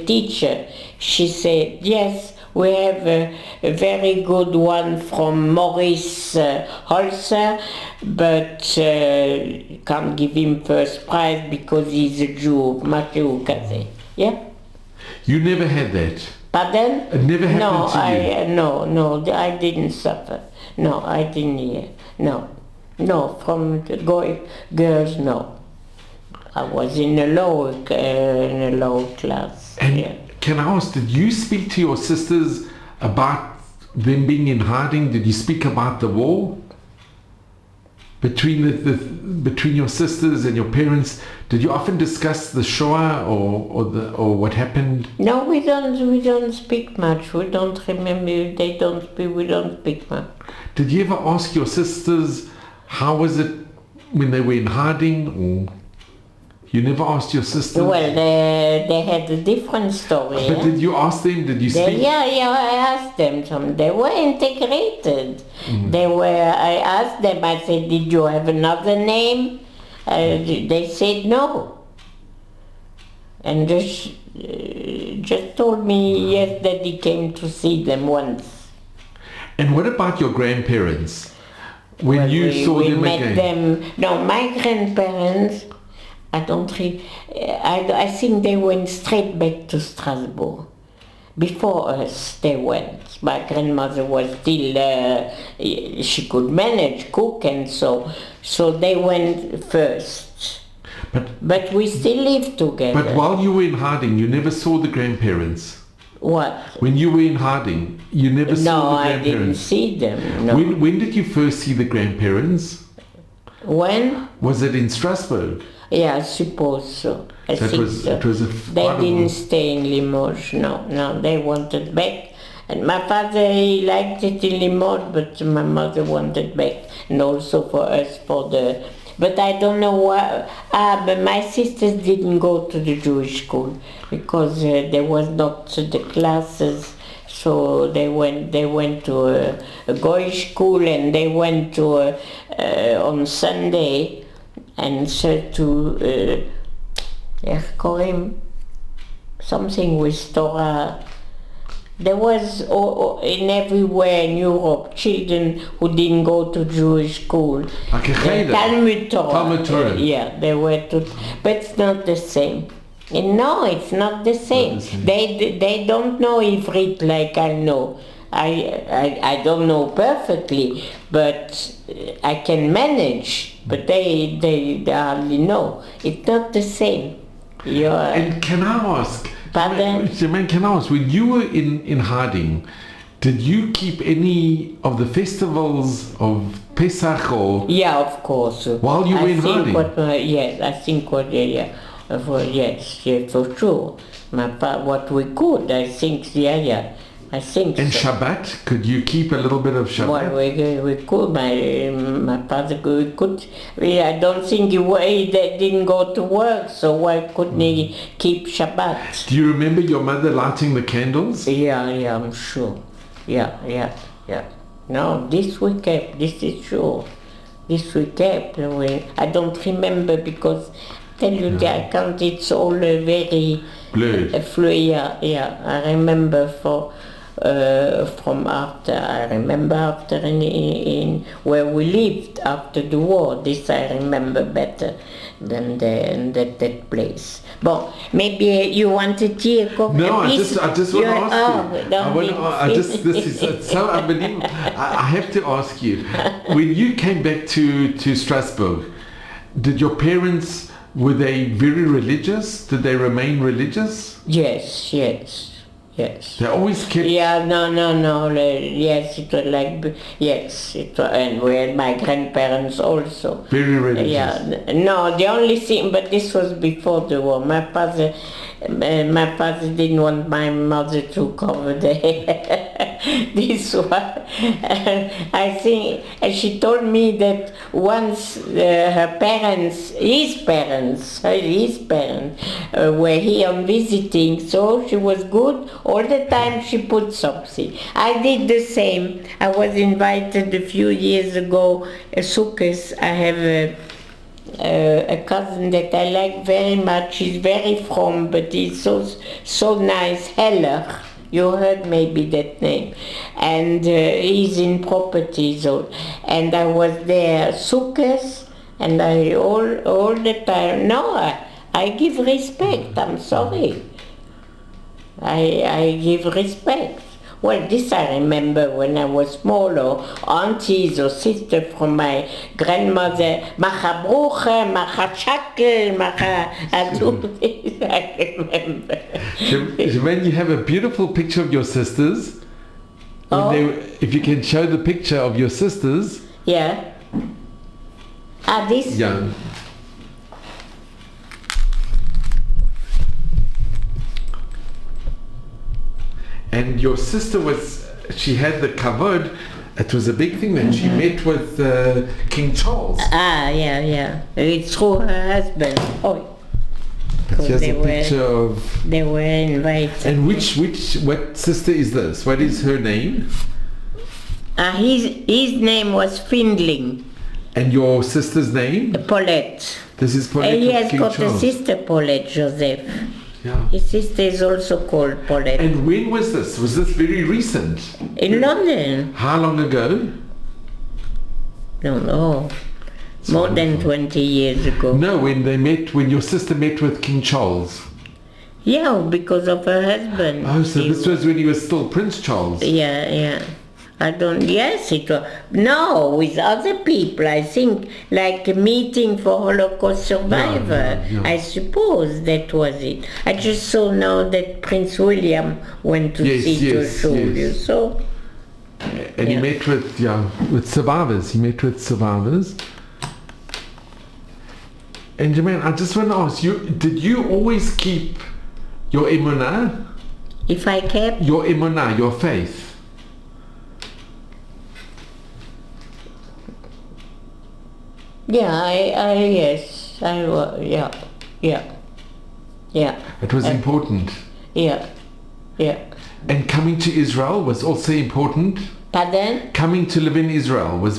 teacher, she said, yes, we have a very good one from Maurice Holzer, but can't give him first prize because he's a Jew, Matthew Kaze. Yeah? You never had that? Pardon? It never happened to you? No, I didn't suffer. No, I didn't hear. No, from the girls, no. I was in a low class. And can I ask, did you speak to your sisters about them being in hiding? Did you speak about the war? Between your sisters and your parents, did you often discuss the Shoah or what happened? No, we don't speak much. We don't remember. They don't speak. We don't speak much. Did you ever ask your sisters how was it when they were in hiding? Or you never asked your sisters? Well, they had a different story. But did you ask them? Did you speak? Yeah, I asked them. They were integrated. I asked them, I said, did you have another name? They said no. And just told me, yes, that he came to see them once. And what about your grandparents? When you saw them again? No, my grandparents, I think they went straight back to Strasbourg. Before us, they went. My grandmother was still, she could manage, cook and so they went first. But we still lived together. But while you were in Harding, you never saw the grandparents? What? When you were in Harding, you never saw the grandparents? No, I didn't see them, no. When did you first see the grandparents? When? Was it in Strasbourg? Yeah, I suppose so. I think so. They didn't stay in Limoges, no, they wanted back. And my father, he liked it in Limoges, but my mother wanted back. And also for us, but I don't know why. But my sisters didn't go to the Jewish school because there was not the classes. So they went to a Goyish school, and they went to on Sunday and said to something with Torah. There was in everywhere in Europe children who didn't go to Jewish school. Talmud Torah. Yeah, they were to, but it's not the same. And no, it's not the same. They don't know Ivrit like I know. I don't know perfectly, but I can manage. But they hardly know. It's not the same. And can I ask? Pardon? Germaine, can I ask, when you were in Harding, did you keep any of the festivals of Pesach or? Yeah, of course. While you were in Harding? Yes, I think yes, for sure. What we could, I think, I think. And so. Shabbat, could you keep a little bit of Shabbat? Well, we could. My father could. I don't think he didn't go to work, so why couldn't he keep Shabbat? Do you remember your mother lighting the candles? Yeah, I'm sure. Yeah. No, this we kept. This is sure. This we kept. I don't remember because, tell you I can't. It's all very blurred. Yeah. I remember from after. I remember after in where we lived after the war. This I remember better than that place. But maybe you wanted to hear. No, I just want to ask you. This is so unbelievable. I have to ask you. When you came back to Strasbourg, did your parents, were they very religious? Did they remain religious? Yes. They always kept... Yeah, no. Yes, it was like... Yes, it was, and we had my grandparents also. Very religious. Yeah, no, the only thing... But this was before the war. My father didn't want my mother to cover the hair. This one. I think... And she told me that once his parents were here on visiting, so she was good. All the time she put something. I did the same. I was invited a few years ago, Sukkot. I have a cousin that I like very much. He's very from, but he's so nice. Heller. You heard maybe that name. And he's in properties. And I was there, Sukkot, and I all the time. No, I give respect. I'm sorry. I give respect. Well, this I remember when I was small, or aunties or sisters from my grandmother, Macha Bruche, Macha Shakel, Macha Adu. I remember. Germaine, you have a beautiful picture of your sisters. If you can show the picture of your sisters. Yeah. This? Yeah. And your sister she had the kavod. It was a big thing that she met with King Charles. Yeah. It's through her husband. She has a picture of... They were invited. And what sister is this? What is her name? His name was Findling. And your sister's name? Paulette. This is Paulette. He has got a sister, Paulette Joseph. Yeah. His sister is also called Paulette. And when was this? Was this very recent? In London. How long ago? Don't know. More than 20 years ago. No, when your sister met with King Charles. Yeah, because of her husband. Oh, so this was when he was still Prince Charles. Yeah. Yes, it was. No, with other people, I think, like a meeting for Holocaust survivor. Yeah. I suppose that was it. I just saw now that Prince William went to see to show you. So. And he met with survivors. He met with survivors. And Germaine, I just want to ask you, did you always keep your emunah? If I kept? Your emunah, your faith. Yeah, yeah. It was important. Yeah. And coming to Israel was also important. Pardon? Coming to live in Israel was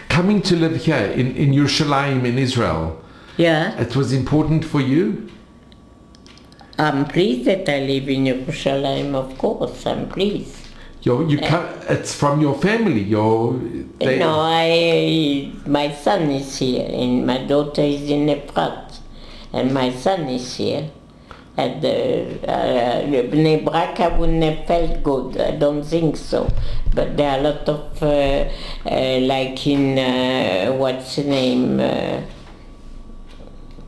coming to live here in Yerushalayim in Israel. Yeah. It was important for you? I'm pleased that I live in Yerushalayim, of course. I'm pleased. It's from your family. My son is here, and my daughter is in Efrat, and my son is here. At the Bnei Brak, I wouldn't have felt good. I don't think so. But there are a lot of, like in, what's the name,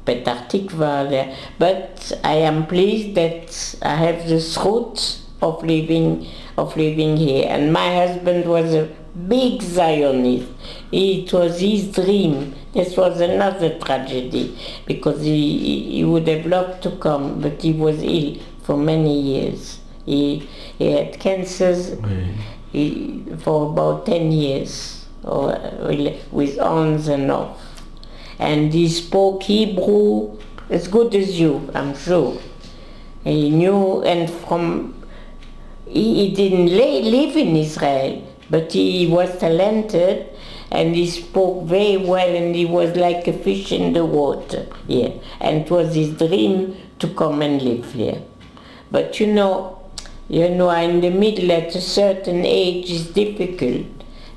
Petah Tikva there. But I am pleased that I have the zchut of living here. And my husband was a big Zionist. It was his dream. This was another tragedy, because he would have loved to come, but he was ill for many years. He had cancers for about 10 years, with ons and off. And he spoke Hebrew as good as you, I'm sure. He knew, and he didn't live in Israel, but he was talented, and he spoke very well, and he was like a fish in the water here. And it was his dream to come and live here. But in the middle, at a certain age, is difficult.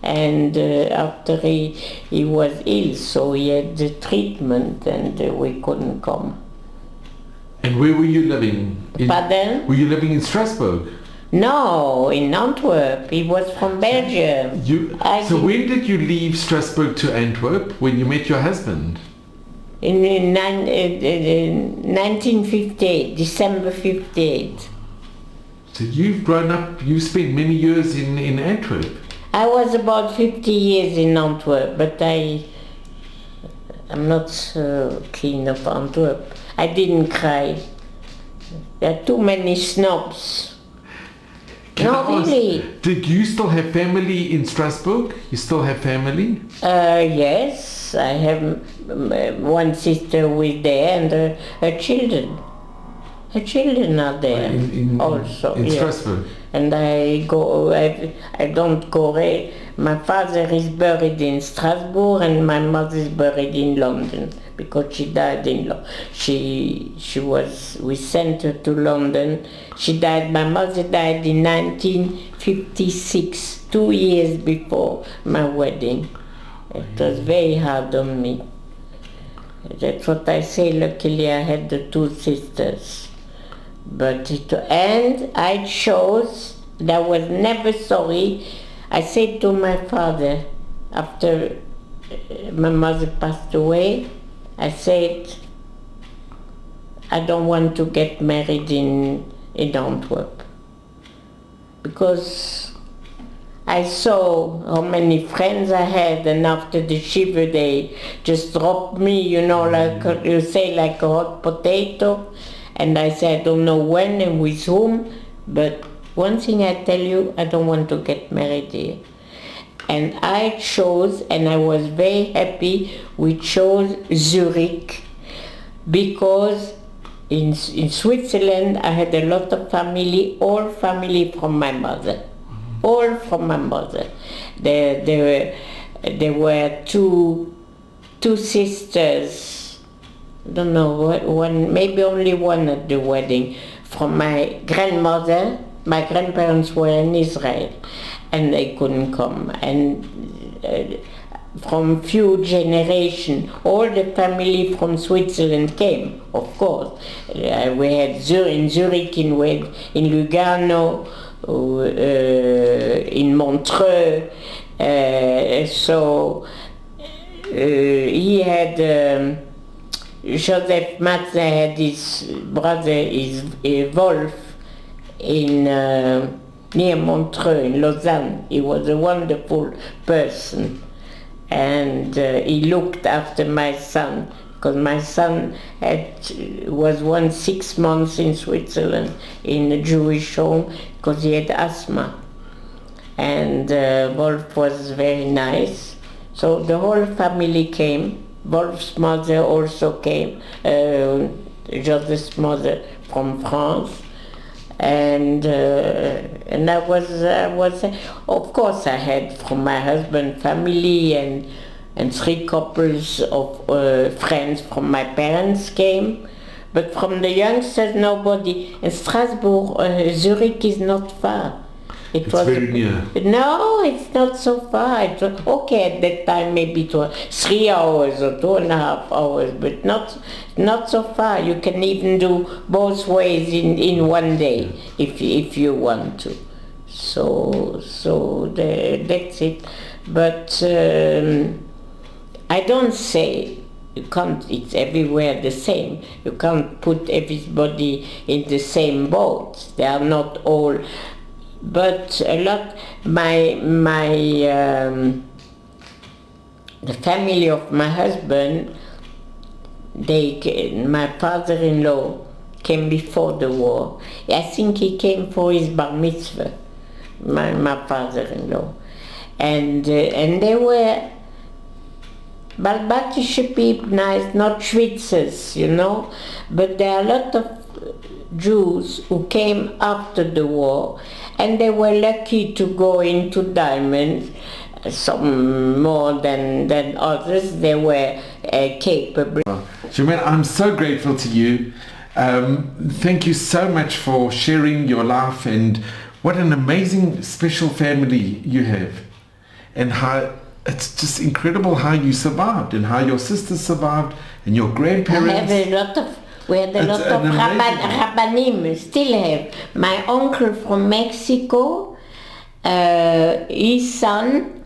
And after he was ill, so he had the treatment, and we couldn't come. And where were you living? Pardon? Were you living in Strasbourg? No, in Antwerp. He was from Belgium. So when did you leave Strasbourg to Antwerp, when you met your husband? In 1958, December 58. So you've grown up, you spent many years in Antwerp. I was about 50 years in Antwerp, but I'm not so keen of Antwerp. I didn't cry. There are too many snobs. Really. Did you still have family in Strasbourg? You still have family? Yes, I have one sister who is there, and her children. Her children are there also. In Strasbourg. And I don't go. My father is buried in Strasbourg, and my mother is buried in London, because she died in London. We sent her to London. My mother died in 1956, 2 years before my wedding. It was very hard on me. That's what I say. Luckily I had the two sisters. And I chose, and I was never sorry. I said to my father, after my mother passed away, I said, I don't want to get married in Antwerp. Because I saw how many friends I had, and after the shiva they just dropped me, like you say, like a hot potato. And I said, I don't know when and with whom, but one thing I tell you, I don't want to get married here. And I chose, and I was very happy, we chose Zurich, because in Switzerland I had a lot of family, all family from my mother. All from my mother. There were two sisters don't know, one, maybe only one at the wedding, from my grandmother. My grandparents were in Israel, and they couldn't come. And from few generations, all the family from Switzerland came, of course. We had in Zurich, in Lugano, in Montreux. So he had, Joseph Matzler had his brother, Wolf, in near Montreux, in Lausanne. He was a wonderful person. And he looked after my son, because my son was 6 months in Switzerland in a Jewish home because he had asthma. And Wolf was very nice. So the whole family came. Wolf's mother also came, Joseph's mother from France. And I was, of course, I had from my husband family and 3 couples of friends from my parents came, but from the youngsters nobody. And Strasbourg, Zurich is not far. It's very near. No, it's not so far. It was, okay, at that time maybe it was 3 hours or 2.5 hours, but not so far. You can even do both ways in one day if you want to. So that's it. But I don't say you can't. It's everywhere the same. You can't put everybody in the same boat. They are not all. But a lot, the family of my husband, my father-in-law came before the war. I think he came for his bar mitzvah, my father-in-law. And they were Balbatische people, nice, not Schweizers, but there are a lot of Jews who came after the war, and they were lucky to go into diamonds, some more than others. They were capable. Germaine, I'm so grateful to you. Thank you so much for sharing your life, and what an amazing special family you have, and how it's just incredible how you survived and how your sisters survived and your grandparents. We had a lot of Rabbanim, still have. My uncle from Mexico, his son,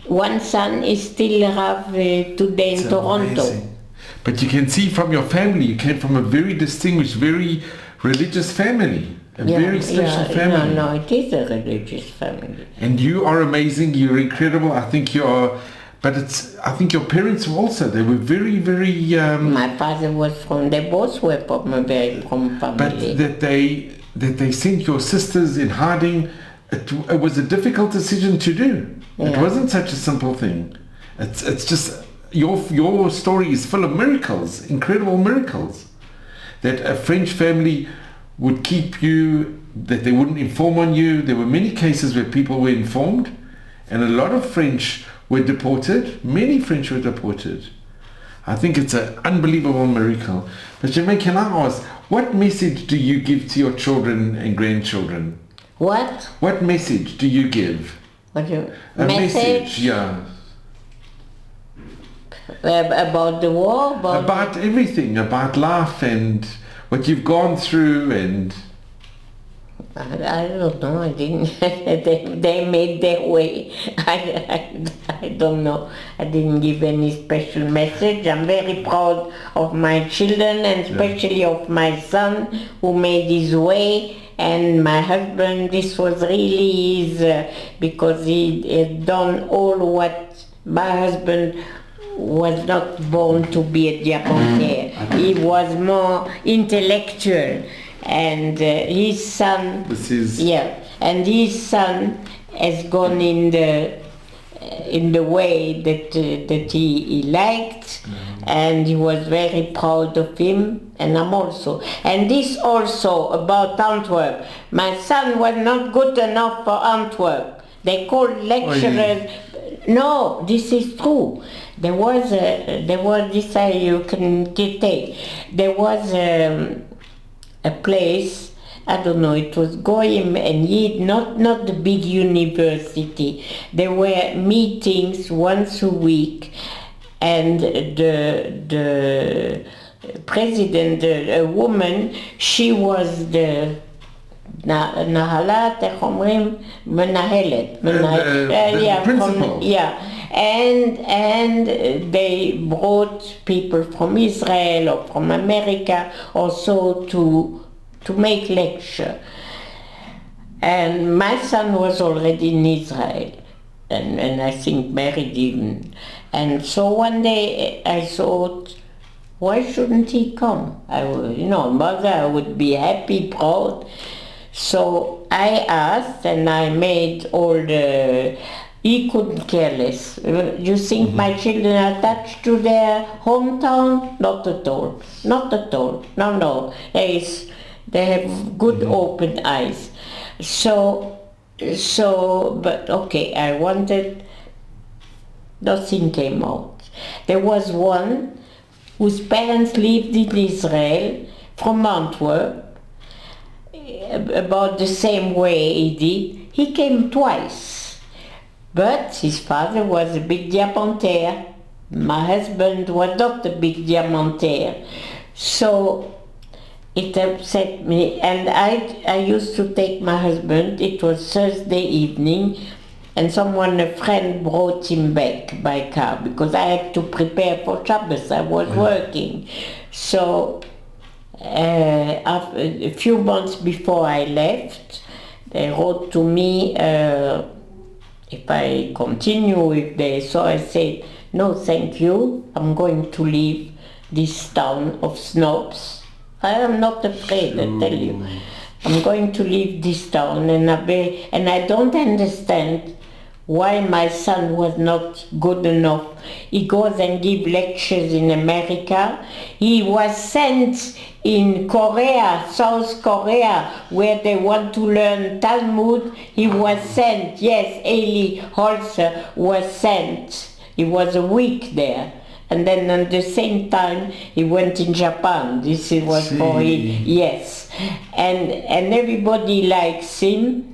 one son is still Rav today in Toronto. Amazing. But you can see from your family, you came from a very distinguished, very religious family. Very special family. No, it is a religious family. And you are amazing, you're incredible. I think you are. But I think your parents were also, they were very, very... My father was they both were from a very from family. But that they sent your sisters in hiding, it was a difficult decision to do. Yeah. It wasn't such a simple thing. It's just, your story is full of miracles, incredible miracles. That a French family would keep you, that they wouldn't inform on you. There were many cases where people were informed, and a lot of French were deported. Many French were deported. I think it's an unbelievable miracle. But Germaine, can I ask, what message do you give to your children and grandchildren? What? What message do you give? What do you... A message, yeah. About the war? About everything, about life and what you've gone through and... I don't know, I didn't, they made their way. I don't know, I didn't give any special message. I'm very proud of my children and especially of my son who made his way, and my husband. This was really his, because he had done all what my husband was not born to be a diamantaire. He was more intellectual. And his son, and his son has gone in the way that he liked, and he was very proud of him, and I'm also. And this also about Antwerp. My son was not good enough for Antwerp. They called lecturers. No, this is true. there was this you can take. There was a place, I don't know, it was Goyim and Yid, not the big university. There were meetings once a week, and the president, a woman, she was the Nahalat, איך אומרים? מנהלת. Principal. And they brought people from Israel or from America also to make lecture. And my son was already in Israel, and I think married even. And so one day I thought, why shouldn't he come? Mother, I would be happy, proud. So I asked, and I made all the... He couldn't care less. You think my children are attached to their hometown? Not at all. Not at all. No. They have good open eyes. But okay, I wanted... Nothing came out. There was one whose parents lived in Israel, from Antwerp, about the same way he did. He came twice, but his father was a big diamantaire. My husband was not a big diamantaire, so it upset me. And I used to take my husband. It was Thursday evening, and a friend brought him back by car because I had to prepare for Shabbos. I was working, so. A few months before I left, they wrote to me if I continue with this. So I said, no, thank you. I'm going to leave this town of snobs. I am not afraid, I tell you. I'm going to leave this town, and I don't understand why my son was not good enough. He goes and gives lectures in America. He was sent in Korea, South Korea, where they want to learn Talmud. He was sent, yes, Eli Holzer was sent. He was a week there. And then at the same time, he went in Japan. This was for him, yes. And everybody likes him.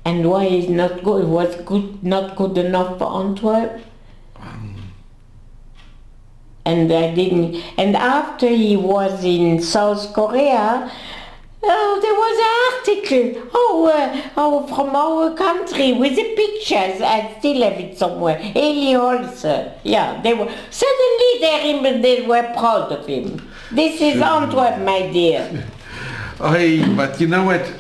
And why he's not good? It was not good enough for Antwerp. And I didn't. And after he was in South Korea, there was an article. From our country with the pictures. I still have it somewhere. Eli Holzer. Yeah, they were suddenly they were proud of him. This is Antwerp, my dear. But you know what?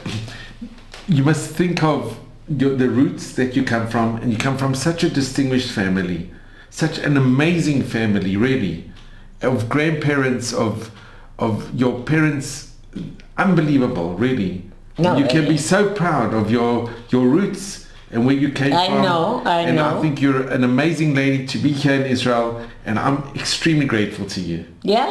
You must think of the roots that you come from, and you come from such a distinguished family, such an amazing family, really, of grandparents, of your parents, unbelievable, really. No, you can be so proud of your roots and where you came from. I know. And I think you're an amazing lady to be here in Israel, and I'm extremely grateful to you. Yeah.